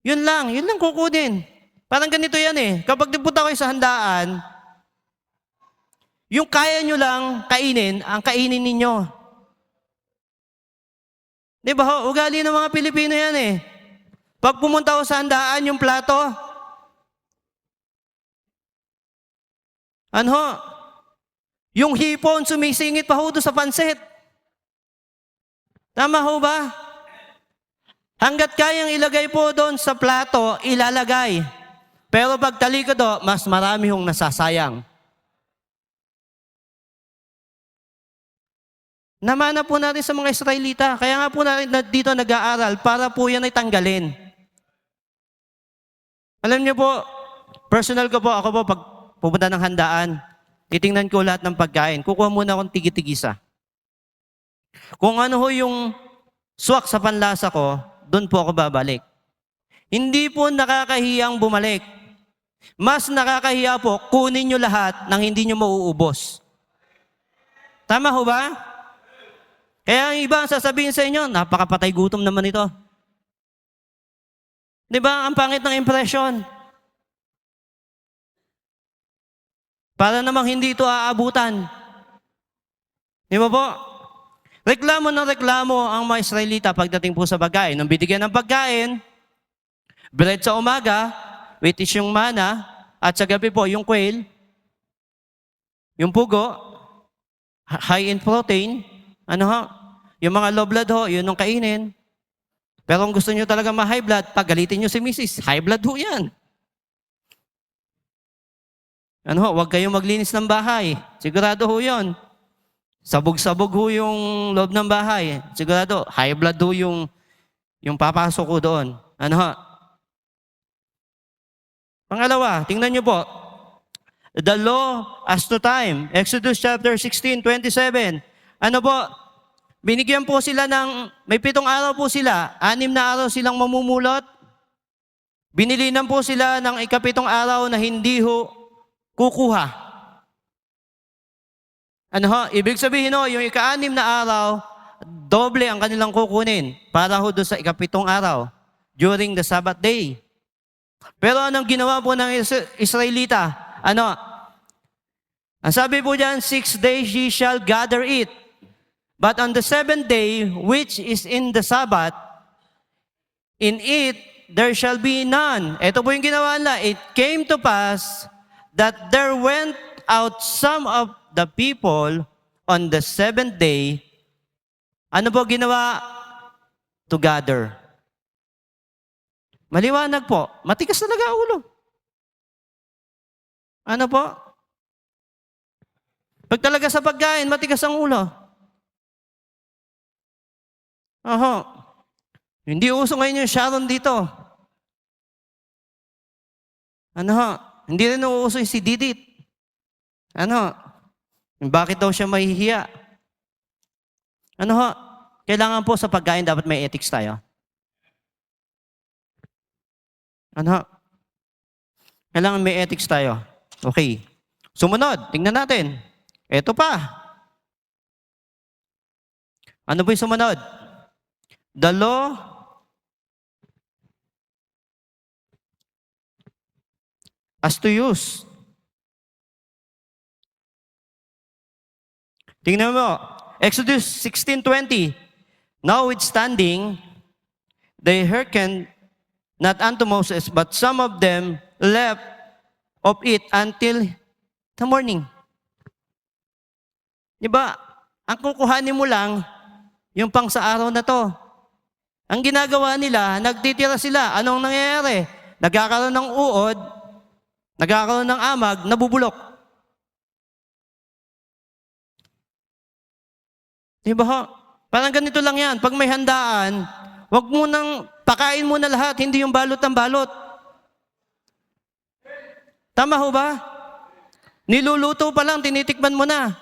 Yun lang kukunin. Parang ganito yan Kapag dipunta kayo sa handaan, yung kaya nyo lang kainin, ang kainin ninyo. Di ba ho? Ugali ng mga Pilipino yan Pag pumunta ko sa handaan, yung plato, yung hipon, sumisingit pa ho doon sa pansit. Tama ho ba? Hanggat kayang ilagay po doon sa plato, ilalagay. Pero pag talikod mas marami hong nasasayang. Namana po natin sa mga Israelita. Kaya nga po natin dito nag-aaral para po yan ay tanggalin. Alam niyo po, personal ko po, ako po, pag pupunta ng handaan, Titingnan ko lahat ng pagkain. Kukuha muna akong tigi-tigisa. Kung ano ho yung swak sa panlasa ko, doon po ako babalik. Hindi po nakakahiyang bumalik. Mas nakakahiya po, kunin nyo lahat nang hindi nyo mauubos. Tama ho ba? Kaya ang iba ang sasabihin sa inyo, napakapatay gutom naman ito. Di ba? Ang pangit ng impression. Para namang hindi ito aabutan. Di ba po? Reklamo ng reklamo ang mga Israelita pagdating po sa pagkain. Nung binigyan ng pagkain, bread sa umaga, which is yung mana, at sa gabi po yung quail, yung pugo, high in protein, yung mga low blood ho, yun ang kainin. Pero kung gusto nyo talaga ma-high blood, pagalitin nyo si Mrs. High blood ho yan. Huwag kayong maglinis ng bahay. Sigurado ho yun. Sabog-sabog ho yung loob ng bahay. Sigurado, high blood ho yung papasok ko doon. Pangalawa, tingnan nyo po. The law as to time. Exodus chapter 16:27. Binigyan po sila may 7 araw po sila. 6 na araw silang mamumulot. Binilinan po sila ng ika-7 araw na hindi ho kukuha. Ibig sabihin yung ika-6 na araw, doble ang kanilang kukunin para ho doon sa ika-7 araw during the Sabbath day. Pero anong ginawa po ng Israelita? Ang sabi po diyan, 6 days ye shall gather it. But on the 7th day, which is in the Sabbath, in it there shall be none. Ito po yung ginawa nila. It came to pass that there went out some of the people on the 7th day. Ano po ginawa? To gather. Maliwanag po. Matigas talaga ulo. Ano po? Pag talaga sa pagkain, matigas ang ulo. Hindi uso ngayon yung Sharon dito. Hindi rin uuso yung si Didit. Bakit daw siya mahihiya? Kailangan po sa pagkain dapat may ethics tayo. Kailangan may ethics tayo. Okay. Sumunod, tingnan natin. Ito pa. Ano po yung sumunod? The law as to use. Tingnan mo. Exodus 16:20. Notwithstanding, they hearkened not unto Moses, but some of them left of it until the morning. Diba? Ang kukuhanin mo lang, yung pang sa araw na to. Ang ginagawa nila, nagtitira sila. Anong nangyayari? Nagkakaroon ng uod, nagkakaroon ng amag, nabubulok. Diba ho? Parang ganito lang yan. Pag may handaan, wag mo nang pakain mo na lahat, hindi yung balot ng balot. Tama ho ba? Niluluto pa lang, tinitikman mo na.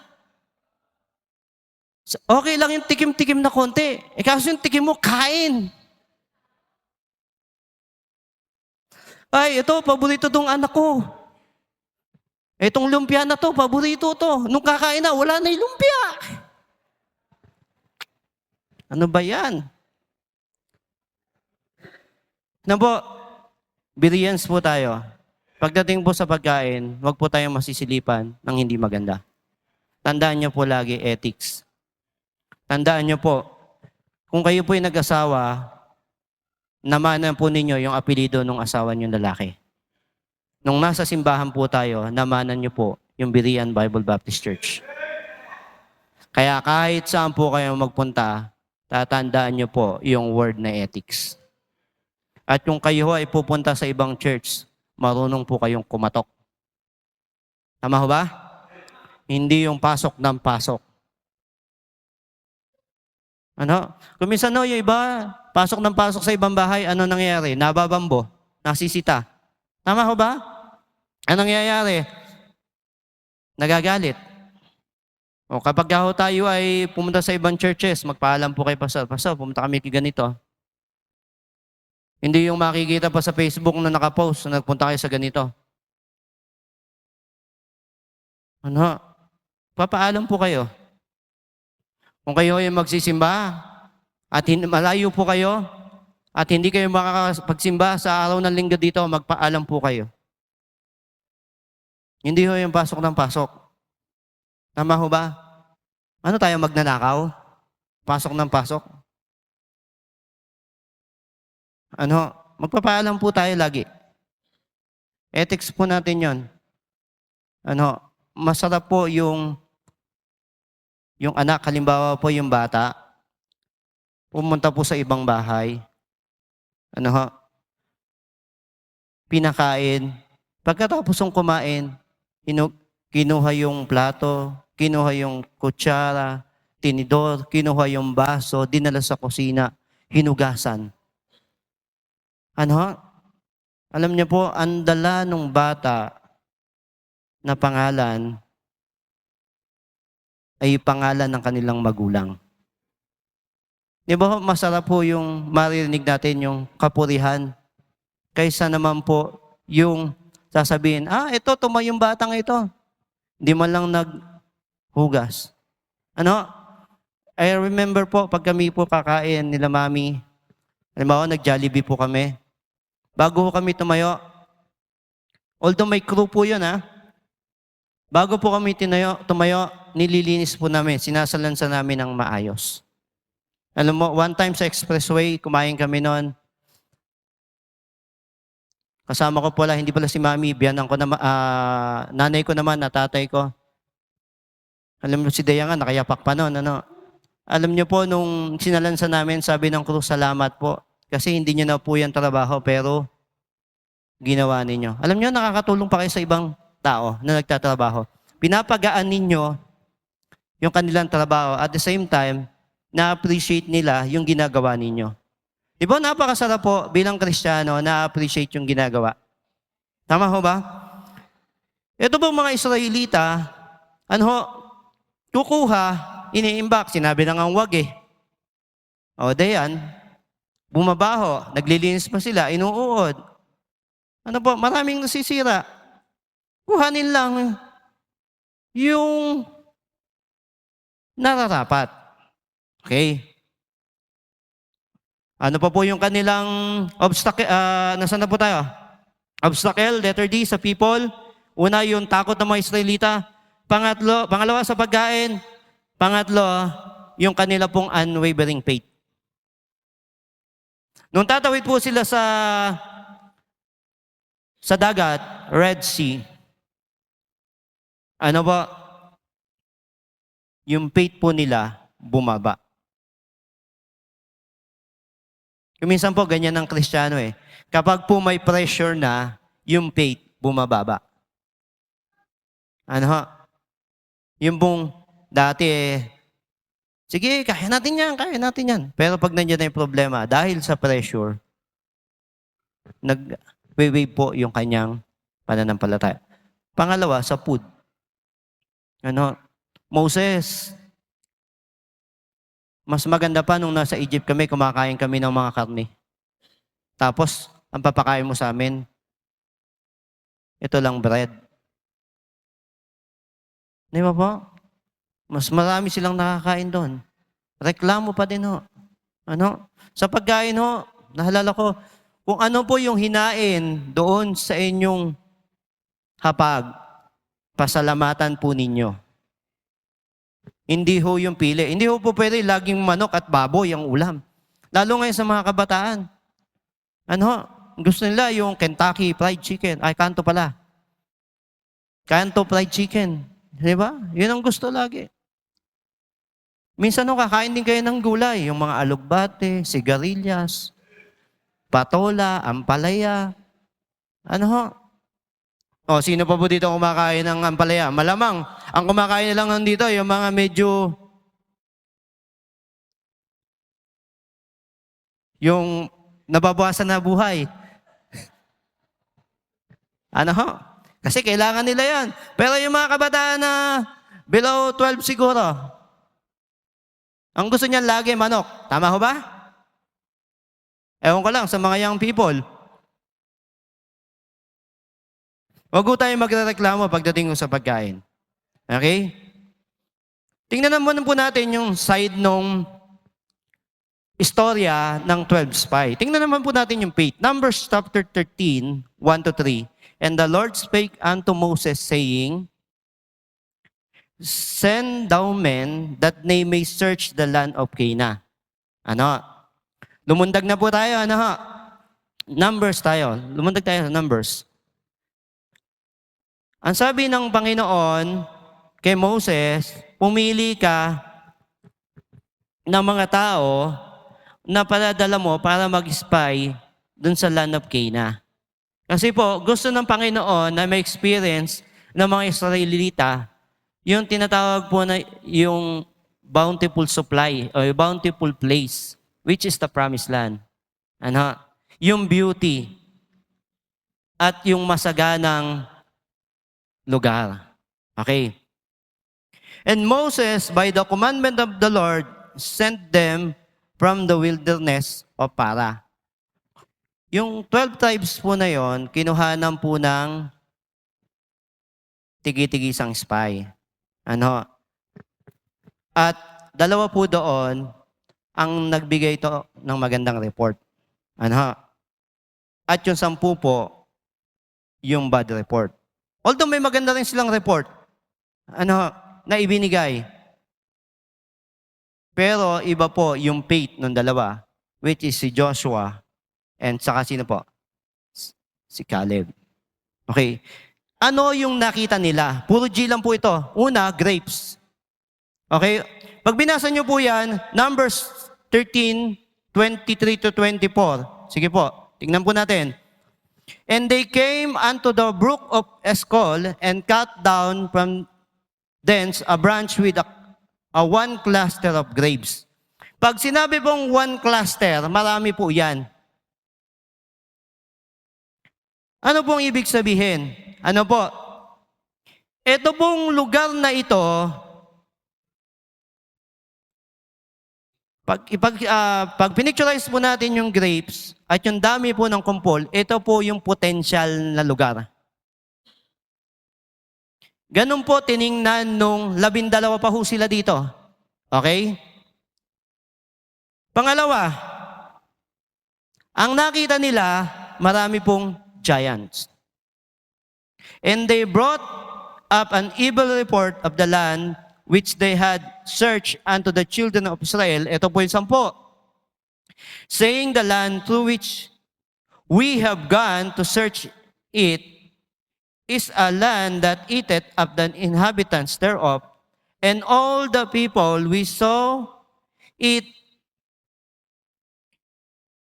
Okay lang yung tikim-tikim na konti. Kaso yung tikim mo, kain. Ay, ito, paborito tong anak ko. Itong lumpia na to, paborito to. Nung kakain na, wala na yung lumpia. Ano ba yan? Brilliance po tayo. Pagdating po sa pagkain, wag po tayong masisilipan ng hindi maganda. Tandaan niyo po lagi ethics. Tandaan niyo po, kung kayo po ay nag-asawa, namanan po ninyo yung apelido ng asawa niyong lalaki. Nung nasa simbahan po tayo, namanan niyo po yung Berean Bible Baptist Church. Kaya kahit saan po kayo magpunta, tatandaan niyo po yung word na ethics. At kung kayo ay pupunta sa ibang church, marunong po kayong kumatok. Tama ho ba? Hindi yung pasok ng pasok. Kung minsan yung iba, pasok ng pasok sa ibang bahay, ano nangyayari? Nababambo, nasisita. Tama ho ba? Anong nangyayari? Nagagalit. O kapag ho tayo ay pumunta sa ibang churches, magpaalam po kay Pastor, Pastor, pumunta kami kay ganito. Hindi yung makikita pa sa Facebook na nakapost na nagpunta kayo sa ganito. Ano? Papaalam po kayo. Kung kayo ay magsisimba at malayo po kayo at hindi kayo makakapagsimba sa araw ng linggo dito, magpaalam po kayo. Hindi ho yung pasok ng pasok. Tama ho ba? Ano tayo magnanakaw? Pasok ng pasok? Ano? Magpapaalam po tayo lagi. Ethics po natin yon. Ano? Masarap po yung anak, halimbawa po yung bata, pumunta po sa ibang bahay, ano ho, pinakain, pagkatapos ng kumain, kinuha yung plato, kinuha yung kutsara, tinidor, kinuha yung baso, dinala sa kusina, hinugasan. Ano ho? Alam niyo po, ang dala ng bata na pangalan ay pangalan ng kanilang magulang. Di ba masarap po yung maririnig natin yung kapurihan kaysa naman po yung sasabihin, ito, tumayo yung batang ito. Hindi man lang naghugas. Ano? I remember po, pag kami po kakain nila mami, halimbawa nag-Jollibee po kami, bago kami tumayo, although may crew po yun bago po kami tumayo, nililinis po namin, sinasalansa namin ng maayos. Alam mo, one time sa expressway, kumain kami noon. Kasama ko pala, hindi pala si mami, biyanan ko na, nanay ko naman, na tatay ko. Alam mo si Dea nga, nakayapak pa noon. Alam niyo po, nung sinalansa namin, sabi ng crew, salamat po. Kasi hindi niyo na po yan trabaho, pero ginawa ninyo. Alam niyo, nakakatulong pa kayo sa ibang tao na nagtatrabaho. Pinapagaan ninyo yung kanilang trabaho. At the same time, na-appreciate nila yung ginagawa ninyo. Di ba napakasarap po bilang Kristiyano na-appreciate yung ginagawa? Tama ho ba? Ito po mga Israelita, kukuha, iniimbak, sinabi na nga wag O dayan, bumabaho, naglilinis pa sila, inuuod. Maraming nasisira. Kuhanin lang yung nararapat. Okay? Ano pa po yung kanilang obstacle? Nasaan na po tayo? Obstacle, letter D, sa people. Una, yung takot ng mga Israelita. Pangalawa, sa pagkain. Pangatlo, yung kanila pong unwavering faith. Nung tatawid po sila sa dagat, Red Sea, yung faith po nila bumaba. Minsan po, ganyan ang Kristiyano Kapag po may pressure na, yung faith bumababa. Yung pong dati sige, kaya natin yan. Pero pag nandiyan na yung problema, dahil sa pressure, nag-wave po yung kanyang pananampalataya. Pangalawa, sa food. Moses, mas maganda pa nung nasa Egypt kami, kumakain kami ng mga karne. Tapos, ang papakain mo sa amin, ito lang bread. Di ba po? Mas marami silang nakakain doon. Reklamo pa din Sa pagkain nahalala ko, kung ano po yung hinain doon sa inyong hapag, pasalamatan po ninyo. Hindi ho yung pili. Hindi ho po pwede laging manok at baboy ang ulam. Lalo ngayon sa mga kabataan. Gusto nila yung Kentucky Fried Chicken. Kanto pala. Kanto Fried Chicken. Di ba? Yun ang gusto lagi. Minsan kakain din kayo ng gulay. Yung mga alugbate, sigarilyas, patola, ampalaya. Sino pa po dito kumakain ng ampalaya? Malamang, ang kumakain lang nandito, yung mga medyo, yung nababawasan na buhay. Kasi kailangan nila yan. Pero yung mga kabataan na below 12 siguro, ang gusto niyan lagi manok. Tama ho ba? Ewan ko lang sa mga young people. Huwag ho tayo magrereklamo pagdating sa pagkain. Okay? Tingnan naman po natin yung side nung istorya ng 12 spy. Tingnan naman po natin yung faith. Numbers chapter 13, 1 to 3. And the Lord spake unto Moses, saying, Send thou men that they may search the land of Canaan. Ano? Lumundag na po tayo. Ano ho? Numbers tayo. Lumundag tayo sa Numbers. Ang sabi ng Panginoon kay Moses, pumili ka ng mga tao na paladala mo para mag-spy dun sa land of Canaan. Kasi po, gusto ng Panginoon na may experience ng mga Israelita yung tinatawag po na yung bountiful supply o yung bountiful place, which is the promised land. Ano? Yung beauty at yung masaganang lugar. Okay. And Moses, by the commandment of the Lord, sent them from the wilderness of Para. Yung 12 tribes po na yon, kinuhanan po ng tigi-tigisang spy. Ano? At dalawa po doon ang nagbigay ito ng magandang report. Ano? At yung 10 po, yung bad report. Although may maganda rin silang report, ano, na ibinigay. Pero iba po yung faith ng dalawa, which is si Joshua and saka sino po? Si Caleb. Okay. Ano yung nakita nila? Puro G lang po ito. Una, grapes. Okay? Pag binasa nyo po yan, Numbers 13, 23 to 24. Sige po, tingnan po natin. And they came unto the brook of Eshcol and cut down from thence a branch with a one cluster of grapes. Pag sinabi pong one cluster, marami po yan. Ano pong ibig sabihin? Ano po? Ito pong lugar na ito, pag pinicturize po natin yung grapes at yung dami po ng kumpol, ito po yung potential na lugar. Ganun po tiningnan nung 12 pa ho sila dito. Okay? Pangalawa, ang nakita nila, marami pong giants. And they brought up an evil report of the land which they had searched unto the children of Israel. Ito po yung 10. Saying the land through which we have gone to search it is a land that eateth up the inhabitants thereof, and all the people we saw it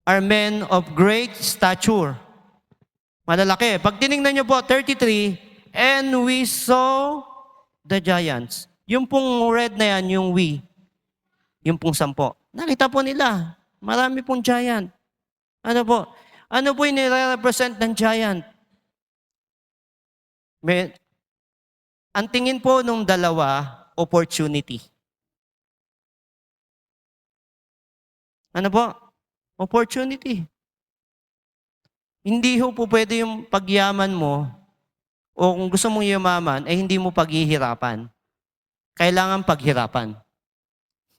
are men of great stature. Malalaki. Pag tinignan nyo po, 33, and we saw the giants. Yung pong red na yan, yung we. Yung pong 10. Nakita po nila. Marami pong giant. Ano po? Ano po yung nire-represent ng giant? Ang tingin po nung dalawa, opportunity. Ano po? Opportunity. Hindi ho po pwede yung pagyaman mo o kung gusto mong yumaman, eh hindi mo paghihirapan. Kailangan paghirapan.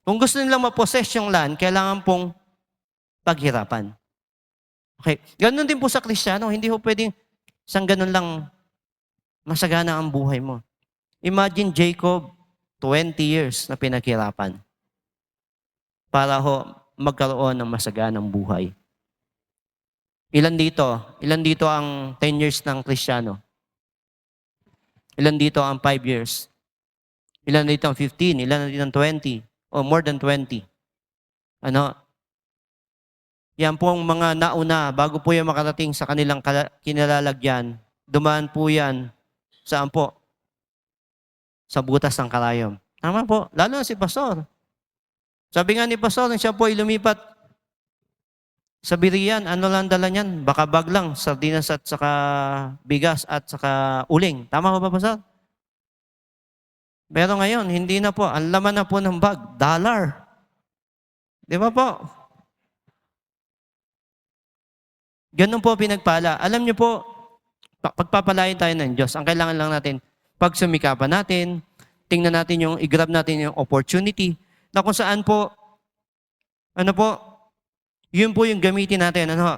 Kung gusto nilang ma-possess yung land, kailangan pong paghirapan. Okay. Ganun din po sa Kristiyano. Hindi ho pwedeng isang ganun lang masagana ang buhay mo. Imagine Jacob, 20 years na pinaghirapan para ho magkaroon ng masaganang buhay. Ilan dito ang 10 years ng Kristiyano? Ilan dito ang 5 years? Ilan dito ang 15? Ilan dito ang 20? O more than 20? Ano? Yan po ang mga nauna, bago po yung makarating sa kanilang kinalalagyan, dumaan po yan, saan po? Sa butas ng karayom. Tama po, lalo na si Pastor. Sabi nga ni Pastor, siya po ay lumipat Sa Birian, ano lang dala niyan? Baka bag lang, sardinas at saka bigas at saka uling. Tama ko ba, Pastor? Pero ngayon, hindi na po. Ang laman na po ng bag, dollar. Di ba po? Ganun po pinagpala. Alam niyo po, pagpapalain tayo ng Diyos, ang kailangan lang natin, pagsumikapan natin, tingnan natin i-grab natin yung opportunity, na kung saan po, ano po, yun po yung gamitin natin. Ano?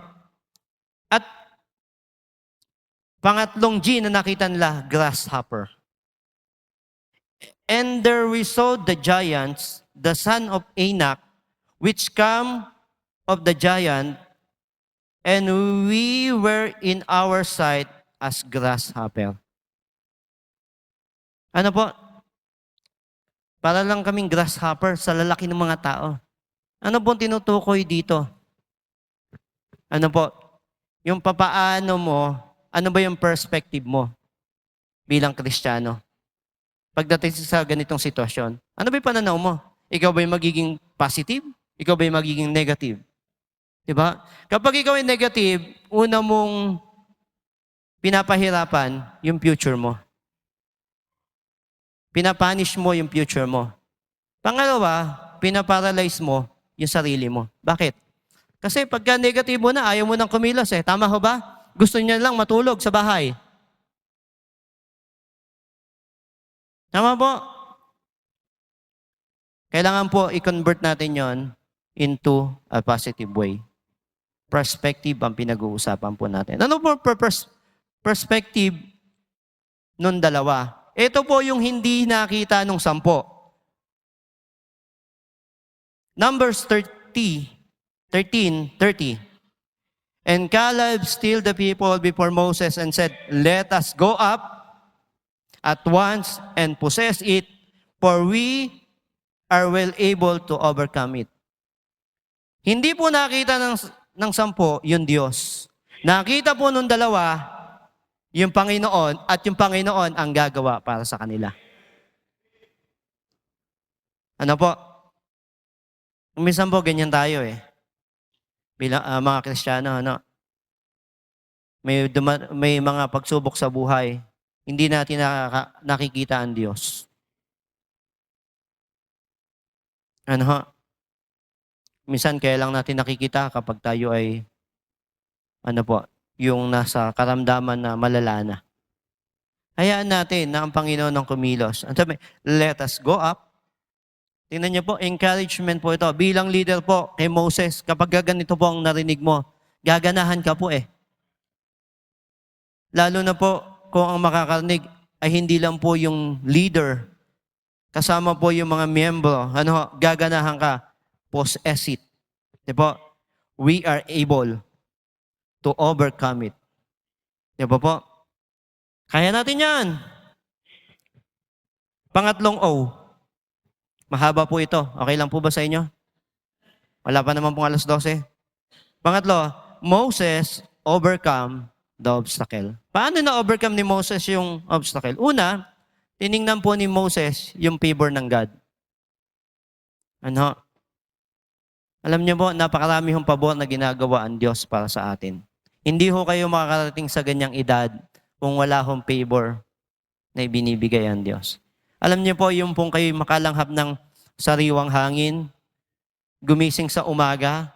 At pangatlong G na nakita nila, grasshopper. And there we saw the giants, the son of Anak, which come of the giant, and we were in our sight as grasshopper. Ano po? Para lang kaming grasshopper sa lalaki ng mga tao. Ano po tinutukoy dito? Ano po? Yung papaano mo, ano ba yung perspective mo bilang Kristiyano? Pagdating sa ganitong sitwasyon, ano ba yung pananaw mo? Ikaw ba yung magiging positive? Ikaw ba yung magiging negative? Diba? Kapag ikaw ay negative, una mong pinapahirapan yung future mo. Pinapanish mo yung future mo. Pangalawa, pinaparalyze mo yung sarili mo. Bakit? Kasi pagka negative mo na, ayaw mo nang kumilos eh. Tama ho ba? Gusto niya lang matulog sa bahay. Tama po? Kailangan po i-convert natin yon into a positive way. Perspective ang pinag-uusapan po natin. Ano po perspective nung dalawa? Ito po yung hindi nakita nung 10. Numbers 13:30. And Caleb stilled the people before Moses and said, "Let us go up at once and possess it, for we are well able to overcome it." Hindi po nakita ng 10 yung Diyos. Nakita po nung dalawa yung Panginoon at yung Panginoon ang gagawa para sa kanila. Ano po? Minsan po ganyan tayo eh. Bilang mga Kristiyano, ano? May mga pagsubok sa buhay. Hindi natin nakikita ang Diyos. Ano ho? Minsan kaya lang natin nakikita kapag tayo ay yung nasa karamdaman na malala na. Hayaan natin na ang Panginoon ang kumilos. Ang sabi, let us go up. Tingnan niyo po, encouragement po ito. Bilang leader po kay Moses, kapag ganito po ang narinig mo, gaganahan ka po eh. Lalo na po kung ang makakarinig ay hindi lang po yung leader, kasama po yung mga miyembro, gaganahan ka, possess it. Diba? We are able to overcome it. Diba po? Kaya natin yan. Pangatlong O. Mahaba po ito. Okay lang po ba sa inyo? Wala pa naman pong 12:00. Pangatlo, Moses overcome the obstacle. Paano na-overcome ni Moses yung obstacle? Una, tiningnan po ni Moses yung favor ng God. Alam niyo po, napakarami hong pabor na ginagawa ang Diyos para sa atin. Hindi ho kayo makakarating sa ganyang edad kung wala hong favor na ibinibigay ang Diyos. Alam niyo po, yung pong kayo makalanghap ng sariwang hangin, gumising sa umaga,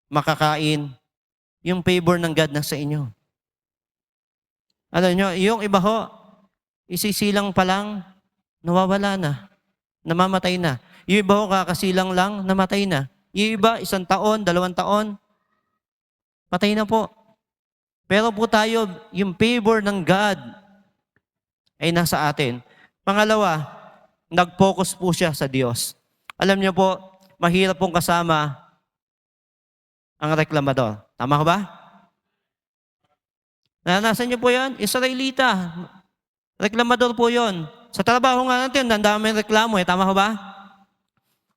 makakain, yung favor ng God na sa inyo. Alam niyo, yung iba ho, isisilang pa lang, nawawala na, namamatay na. Yung iba ho, kakasilang lang, namatay na. Yung iba, 1 taon, 2 taon, patay na po. Pero po tayo, yung favor ng God ay nasa atin. Pangalawa, nag-focus po siya sa Diyos. Alam niyo po, mahirap pong kasama ang reklamador. Tama ba? Naranasan niyo po yan? Israelita. Reklamador po yon. Sa trabaho nga natin, ang daming reklamo. Tama ba?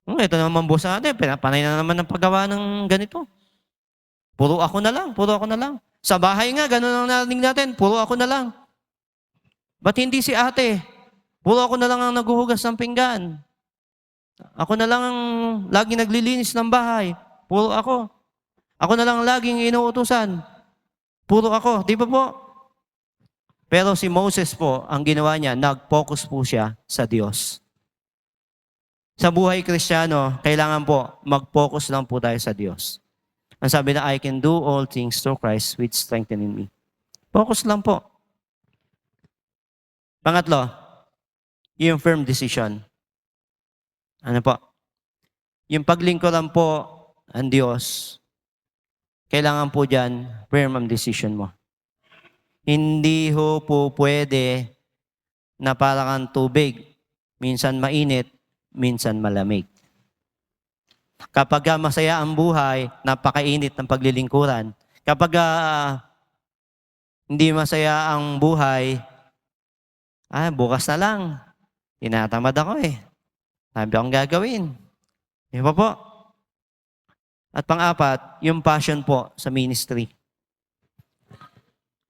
Ito naman boss natin. Panay na naman ng paggawa ng ganito. Puro ako na lang. Sa bahay nga, ganun ang narinig natin. Puro ako na lang. Ba't hindi si ate? Puro ako na lang ang naghuhugas ng pinggan. Ako na lang ang lagi naglilinis ng bahay. Puro ako. Ako na lang laging inuutusan. Puro ako. Di ba po? Pero si Moses po, ang ginawa niya, nag-focus po siya sa Diyos. Sa buhay Kristiyano, kailangan po mag-focus lang po tayo sa Diyos. Ang sabi na, I can do all things through Christ which strengthening me. Focus lang po. Pangatlo, yung firm decision. Ano po? Yung paglingkuran po ang Diyos, kailangan po dyan, firm ang decision mo. Hindi ho po pwede na parang ang tubig, minsan mainit, minsan malamig. Kapag masaya ang buhay, napakainit ng paglilingkuran. Kapag hindi masaya ang buhay, bukas na lang. Tinatamad ako eh. Sabi akong gagawin. Di ba po? At pang-apat, yung passion po sa ministry.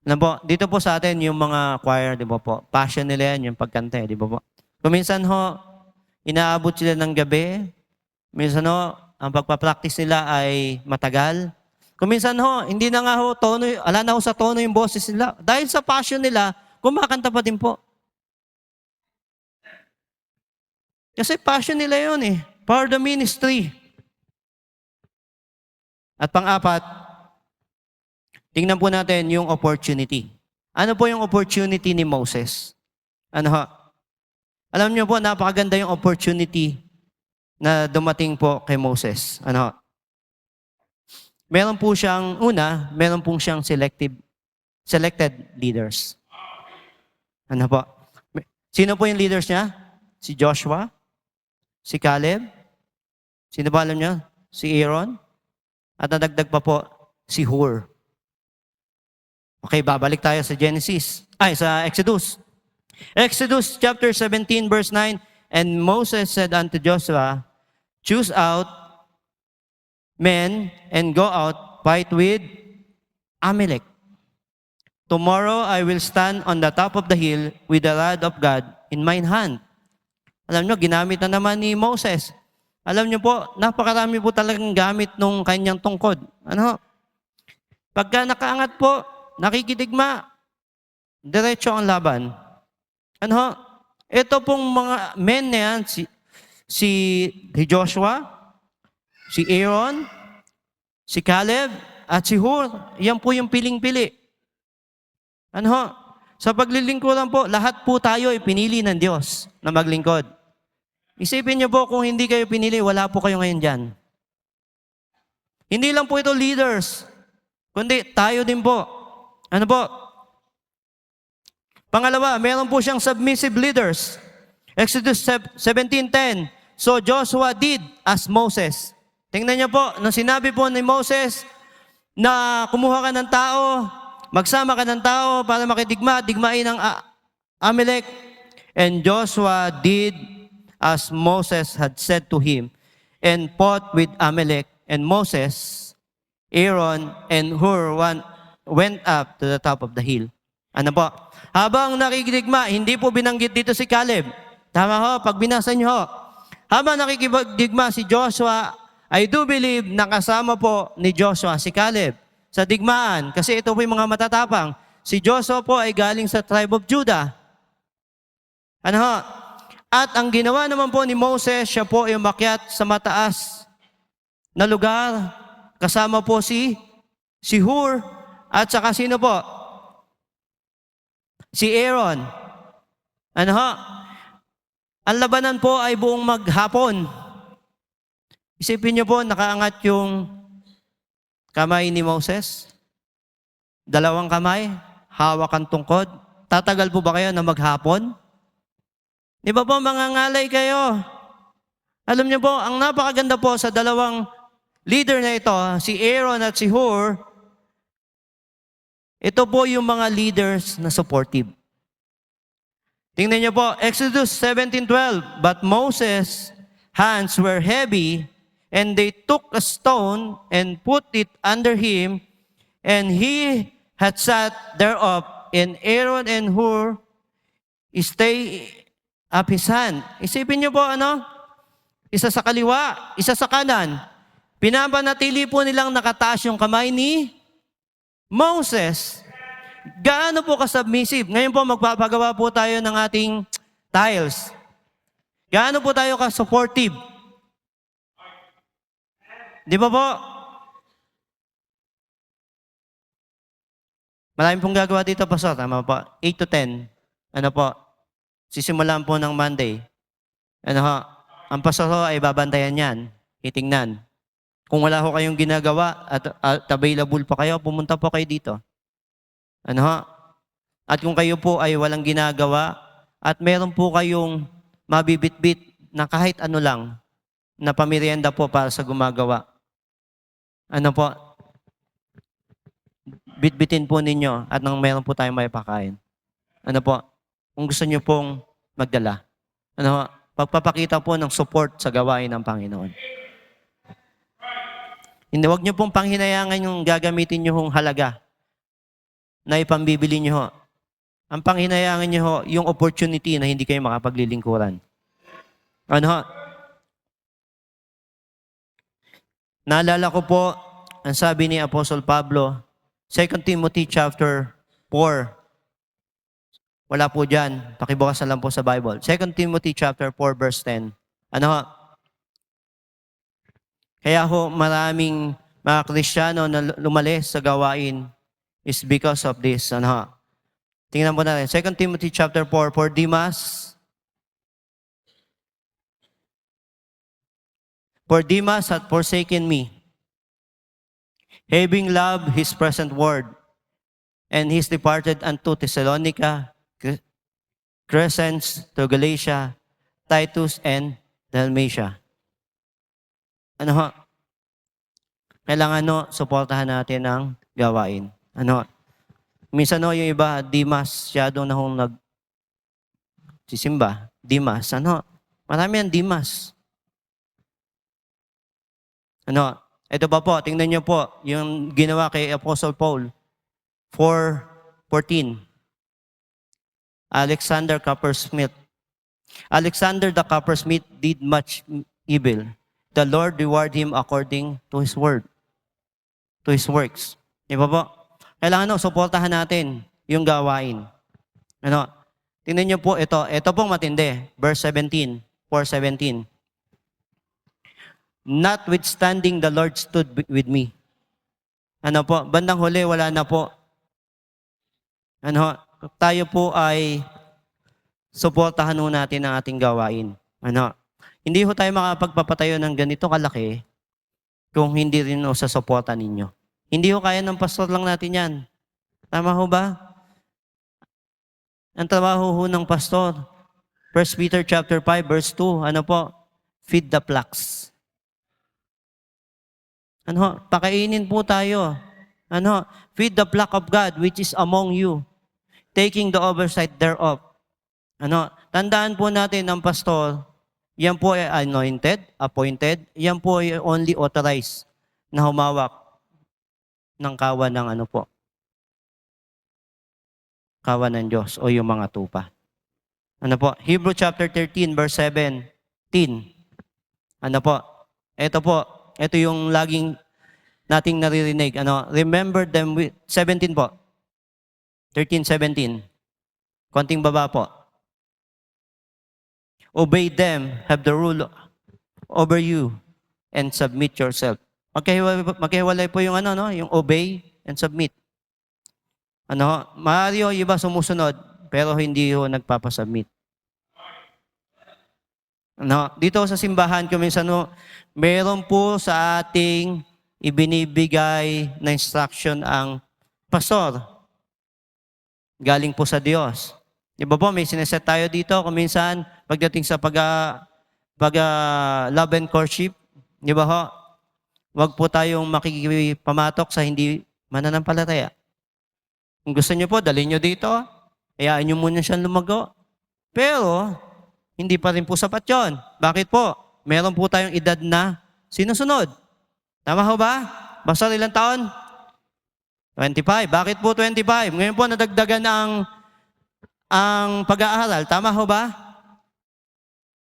Alam po, dito po sa atin yung mga choir, di ba po? Passion nila yan, yung pagkanta, di ba po? Kung minsan ho, inaabot sila ng gabi. Minsan ho, ang pagpapractice nila ay matagal. Kung minsan ho, hindi na nga ho, tono, ala na ho sa tono yung boses nila. Dahil sa passion nila, kumakanta pa din po. Kasi passion nila yun eh. For the ministry. At pang-apat, tingnan po natin yung opportunity. Ano po yung opportunity ni Moses? Ano ho? Alam niyo po, napakaganda yung opportunity na dumating po kay Moses. Ano? Meron po siyang, meron po siyang selected leaders. Ano po? Sino po yung leaders niya? Si Joshua? Si Caleb? Sino ba alam niyo? Si Aaron? At nadagdag pa po, si Hur. Okay, babalik tayo sa sa Exodus. Exodus chapter 17 verse 9, and Moses said unto Joshua, choose out men and go out, fight with Amalek. Tomorrow I will stand on the top of the hill with the rod of God in mine hand. Alam nyo, ginamit na naman ni Moses. Alam nyo po, napakarami po talagang gamit nung kanyang tungkod. Ano? Pagka nakaangat po, nakikidigma, diretso ang laban. Ano? Ito pong mga men na yan, si Joshua, si Aaron, si Caleb, at si Hur. Yan po yung piling-pili. Ano? Sa paglilingkuran po, lahat po tayo ay pinili ng Diyos na maglingkod. Isipin niyo po, kung hindi kayo pinili, wala po kayo ngayon dyan. Hindi lang po ito leaders, kundi tayo din po. Ano po? Pangalawa, meron po siyang submissive leaders. Exodus 17:10. So Joshua did as Moses. Tingnan niyo po, nung sinabi po ni Moses na kumuha ka ng tao, magsama ka ng tao para digmain ang Amalek. And Joshua did as Moses had said to him, and fought with Amalek. And Moses, Aaron, and Hur went up to the top of the hill. Ano po? Habang nakikidigma, hindi po binanggit dito si Caleb. Tama ho, pag binasa niyo ho. Habang nakikidigma si Joshua, I do believe nakasama po ni Joshua si Caleb sa digmaan. Kasi ito po yung mga matatapang. Si Joshua po ay galing sa tribe of Judah. Ano ho? At ang ginawa naman po ni Moses, siya po ay umakyat sa mataas na lugar. Kasama po si Hur. At saka sino po? Si Aaron. Ano ho? Ang labanan po ay buong maghapon. Isipin niyo po, nakaangat yung kamay ni Moses. 2 kamay, hawak ang tungkod. Tatagal po ba kayo na maghapon? Di ba po, mangangalay kayo? Alam niyo po, ang napakaganda po sa dalawang leader na ito, si Aaron at si Hur, ito po yung mga leaders na supportive. Tingnan niyo po, Exodus 17:12, but Moses' hands were heavy, and they took a stone and put it under him, and he had sat thereof, and Aaron and Hur stay up his hand. Isipin niyo po, isa sa kaliwa, isa sa kanan. Pinapanatili po nilang nakataas yung kamay ni Moses. Gaano po ka-submissive? Ngayon po magpapagawa po tayo ng ating tiles. Gaano po tayo ka-supportive? Di ba po? Marami pong gagawa dito, Pastor. Tama po. 8 to 10. Ano po? Sisimulan po ng Monday. Ano ho? Ang pastor ho ay babantayan yan. Titingnan. Kung wala ho kayong ginagawa at available pa kayo, pumunta po kayo dito. Ano ho? At kung kayo po ay walang ginagawa at meron po kayong mabibitbit na kahit ano lang na pamirienda po para sa gumagawa. Ano po? Bitbitin po ninyo at nang meron po tayong maipakain. Ano po? Kung gusto nyo pong magdala. Ano po? Pagpapakita po ng support sa gawain ng Panginoon. Hindi, wag nyo pong panghinayangan yung gagamitin nyo hong halaga na ipambibili nyo ho. Ang panghinayangan nyo ho, yung opportunity na hindi kayo makapaglilingkuran. Ano ho? Naalala ko po, ang sabi ni Apostle Pablo, 2 Timothy chapter 4. Wala po dyan. Pakibukas na lang po sa Bible. 2 Timothy chapter 4 verse 10. Ano ho? Kaya ho, maraming mga Kristiyano na lumalis sa gawain is because of this. Ano ho? Tingnan po natin. 2 Timothy chapter 4, For Demas hath forsaken me, having loved his present word, and he's departed unto Thessalonica, Crescens, to Galatia, Titus, and Dalmatia. Ano ho? Kailangan suportahan natin ang gawain. Ano? Minsan yung iba, Dimas, shadow na hong nagsisimba. Dimas, ano? Marami ang Dimas. Ano? Ito pa po, tingnan niyo po, yung ginawa kay Apostle Paul. 4:14. Alexander Coppersmith. Alexander the Coppersmith did much evil. The Lord reward him according to His word, to His works. Di ba po? Kailangan suportahan natin yung gawain. Ano? Tingnan niyo po ito. Ito pong matindi. Verse 17. 4:17. Notwithstanding, the Lord stood with me. Ano po? Bandang huli, wala na po. Ano? Tayo po ay suportahan natin ang ating gawain. Ano? Hindi ho tayo makapagpapatayo ng ganito kalaki kung hindi rin sa suporta ninyo. Hindi ho kaya ng pastor lang natin yan. Tama ho ba? Ang trabaho ho ng pastor. 1 Peter chapter 5 verse 2, ano po? Feed the flocks. Ano? Pakainin po tayo. Ano? Feed the flock of God which is among you, taking the oversight thereof. Ano? Tandaan po natin ang pastor, yan po ay anointed, appointed, yan po ay only authorized na humawak ng kawan ng ano po, kawan ng Diyos o yung mga tupa. Ano po? Hebrew chapter 13 verse 17. Ano po? Ito yung laging nating naririnig. Ano? Remember them with 17 po. 13:17. Konting baba po. Obey them, have the rule over you, and submit yourself. Magkahiwalay po yung yung obey and submit. Maaari yung iba sumusunod, pero hindi ho nagpapasubmit. Dito sa simbahan, kuminsan meron po sa ating ibinibigay na instruction ang pastor. Galing po sa Diyos. Di ba po, may sineset tayo dito kuminsan pagdating sa love and courtship. Di ba ho? Huwag po tayong makikipamatok sa hindi mananampalataya. Kung gusto nyo po, dalhin nyo dito. Hayaan nyo muna siyang lumago. Pero, hindi pa rin po sapat yun. Bakit po? Meron po tayong edad na sinusunod. Tama ho ba? Basta ilang taon? 25. Bakit po 25? Ngayon po nadagdagan ang pag-aaral. Tama ho ba?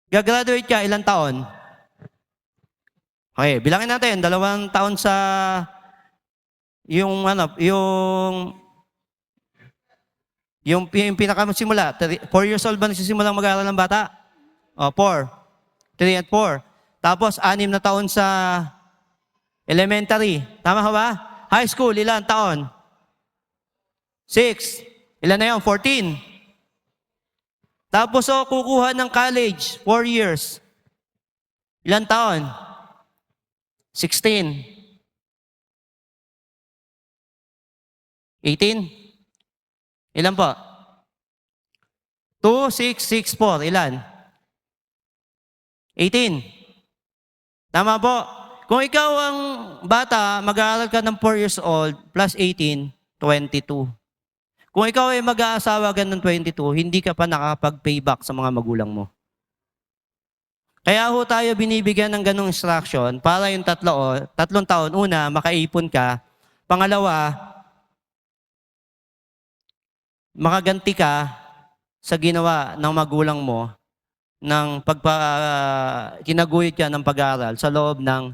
Gagraduate ka ilang taon? Okay, bilangin natin, 2 taon sa yung ano, yung pinakasimula. 4 years old ba nagsisimulang mag-aaral ng bata? O, 4. 3 at 4. Tapos, 6 na taon sa elementary. Tama ka ba? High school, ilan taon? 6. Ilan na yun? 14. Tapos, kukuha ng college, 4 years. Ilan taon? 16. 18? Ilan po? 2, 6, 6, 4. Ilan? 18. Tama po. Kung ikaw ang bata, mag-aaral ka ng 4 years old, plus 18, 22. Kung ikaw ay mag-aasawa ka ng 22, hindi ka pa nakapag-payback sa mga magulang mo. Kaya ho tayo binibigyan ng ganong instruction para yung 3 taon, una, makaipon ka. Pangalawa, makaganti ka sa ginawa ng magulang mo ng kinaguyod ka ng pag-aaral sa loob ng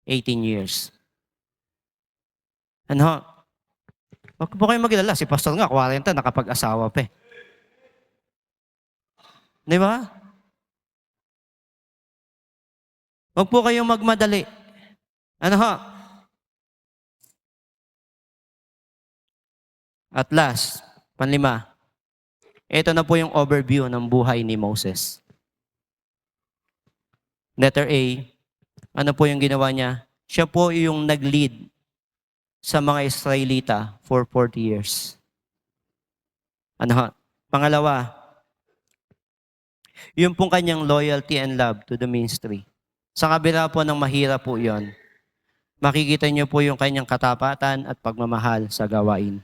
18 years. Ano? Huwag po kayong mag-alala. Si Pastor nga, 40, nakapag-asawa pa eh. Di ba? Huwag po kayong magmadali. Ano ho? At last, panlima, ito na po yung overview ng buhay ni Moses. Letter A, ano po yung ginawa niya? Siya po yung nag-lead sa mga Israelita for 40 years. Ano ho? Pangalawa, yung pong kanyang loyalty and love to the ministry. Sa kabila po ng mahirap po yon, makikita niyo po yung kanyang katapatan at pagmamahal sa gawain.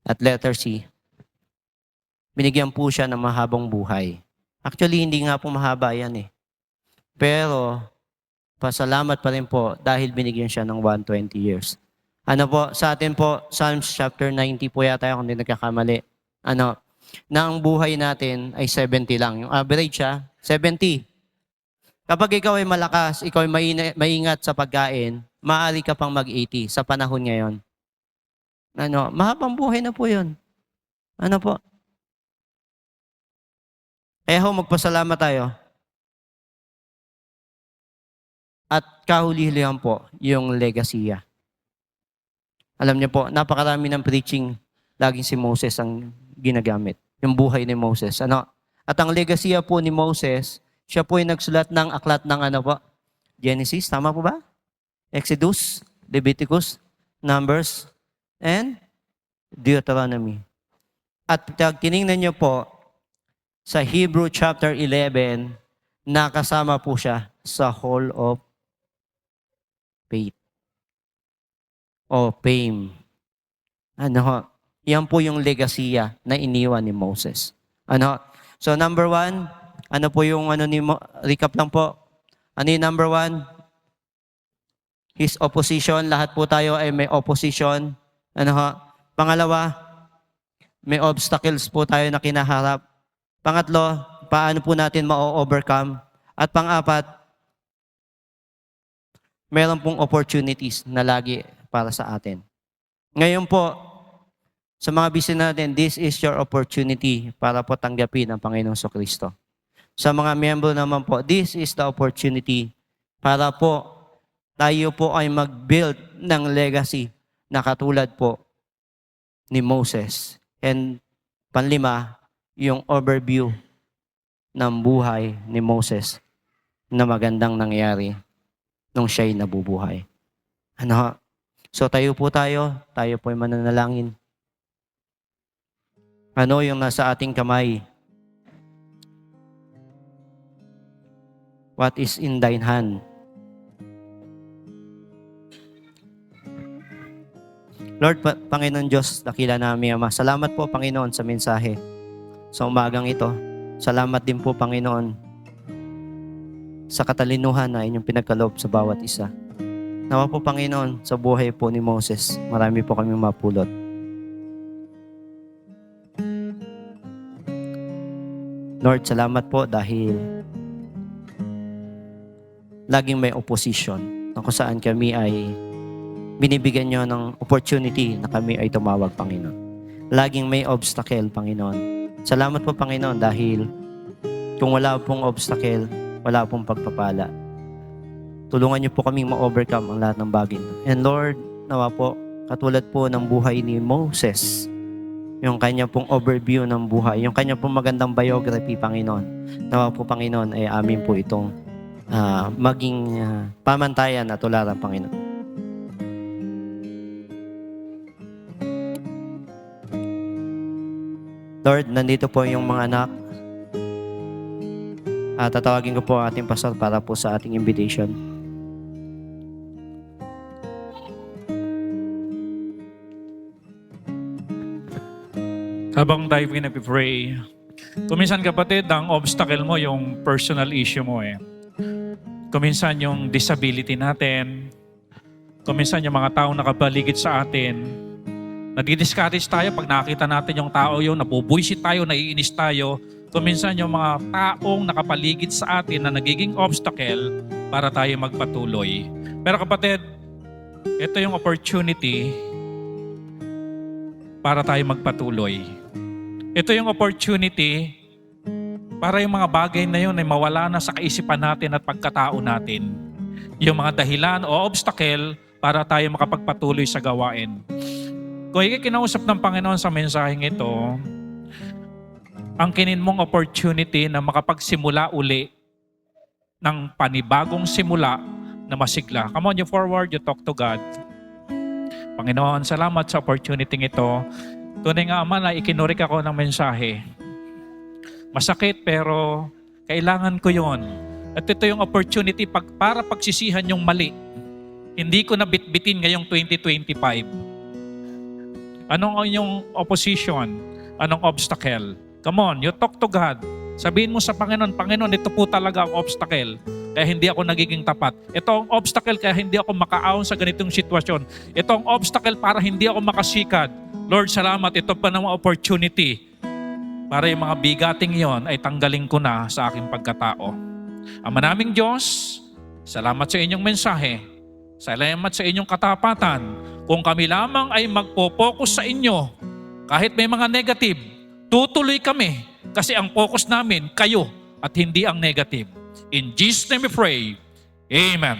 At letter C, binigyan po siya ng mahabang buhay. Actually, hindi nga po mahaba yan eh. Pero, pasalamat pa rin po dahil binigyan siya ng 120 years. Ano po, sa atin po, Psalms chapter 90 po yata kung hindi nagkakamali. Ano, na ang buhay natin ay 70 lang. Yung average siya, 70. Kapag ikaw ay malakas, ikaw ay maingat sa pagkain, maaari ka pang mag-80 sa panahon ngayon. Ano, mahabang buhay na po yun. Ano po? Kaya ho, magpasalamat tayo. At kahuli-hulihan po, yung legacy. Alam niyo po, napakarami ng preaching, laging si Moses ang ginagamit. Yung buhay ni Moses. Ano? At ang legacy po ni Moses, siya po ay nagsulat ng aklat ng ano po? Genesis, tama po ba? Exodus, Leviticus, Numbers, and Deuteronomy. At tinignan niyo po, sa Hebrew chapter 11, nakasama po siya sa Hall of Faith o Fame. Ano ho? Yan po yung legacy na iniwan ni Moses. Ano? So number 1, ano po yung recap lang po. Ano yung number 1? His opposition. Lahat po tayo ay may opposition. Ano ho? Pangalawa, may obstacles po tayo na kinaharap. Pangatlo, paano po natin ma-overcome? At pang-apat, meron pong opportunities na lagi para sa atin. Ngayon po, sa mga busy natin, this is your opportunity para po tanggapin ang Panginoong Kristo. Sa mga miyembro naman po, this is the opportunity para po tayo po ay mag-build ng legacy na katulad po ni Moses. And panlima, yung overview ng buhay ni Moses na magandang nangyari nung siya'y nabubuhay. Ano? So tayo po tayo po ay mananalangin. Ano yung nasa ating kamay? What is in thine hand? Lord, Panginoon Diyos, dakila namin, Ama. Salamat po, Panginoon, sa mensahe sa umagang ito. Salamat din po, Panginoon, sa katalinuhan na inyong pinagkaloob sa bawat isa. Nawa po, Panginoon, sa buhay po ni Moses, marami po kami mapulot. Lord, salamat po dahil laging may opposition na kung saan kami ay binibigyan nyo ng opportunity na kami ay tumawag, Panginoon. Laging may obstacle, Panginoon. Salamat po, Panginoon, dahil kung wala pong obstacle, wala pong pagpapala. Tulungan niyo po kaming ma-overcome ang lahat ng bagay. And Lord, nawa po, katulad po ng buhay ni Moses, yung kanya pong overview ng buhay, yung kanya pong magandang biography, Panginoon. Nawa po, Panginoon, ay amin po itong maging pamantayan at tularan, Panginoon. Lord, nandito po yung mga anak. Tatawagin ko po ang ating pastor para po sa ating invitation. Habang tayo pinag-pray, kuminsan kapatid, ang obstacle mo yung personal issue mo eh. Kuminsan yung disability natin, kuminsan yung mga taong nakapaligid sa atin. Nadi-discourage tayo pag nakita natin yung tao yun, nabubuisit tayo, naiinis tayo. Kuminsan yung mga taong nakapaligid sa atin na nagiging obstacle para tayo magpatuloy. Pero kapatid, ito yung opportunity para tayo magpatuloy. Ito yung opportunity para yung mga bagay na yun ay mawala na sa kaisipan natin at pagkatao natin. Yung mga dahilan o obstacle para tayo makapagpatuloy sa gawain. Kung ikikinausap ng Panginoon sa mensaheng ito, ang kinin mong opportunity na makapagsimula uli ng panibagong simula na masigla. Come on, you forward, you talk to God. Panginoon, salamat sa opportunity ito. Tunay nga, Ama, na ikinurik ako ng mensahe. Masakit pero kailangan ko yon. At ito yung opportunity para pagsisihan yung mali. Hindi ko na bitbitin ngayong 2025. Anong inyong opposition? Anong obstacle? Come on, you talk to God. Sabihin mo sa Panginoon, Panginoon, ito po talaga ang obstacle. Kaya hindi ako nagiging tapat. Ito ang obstacle kaya hindi ako makaaon sa ganitong sitwasyon. Ito ang obstacle para hindi ako makasikad. Lord, salamat. Ito pa ng opportunity para yung mga bigating yon ay tanggalin ko na sa aking pagkatao. Ama naming Diyos, salamat sa inyong mensahe. Salamat sa inyong katapatan. Kung kami lamang ay magpo-focus sa inyo, kahit may mga negative, tutuloy kami kasi ang focus namin, kayo at hindi ang negative. In Jesus' name we pray. Amen.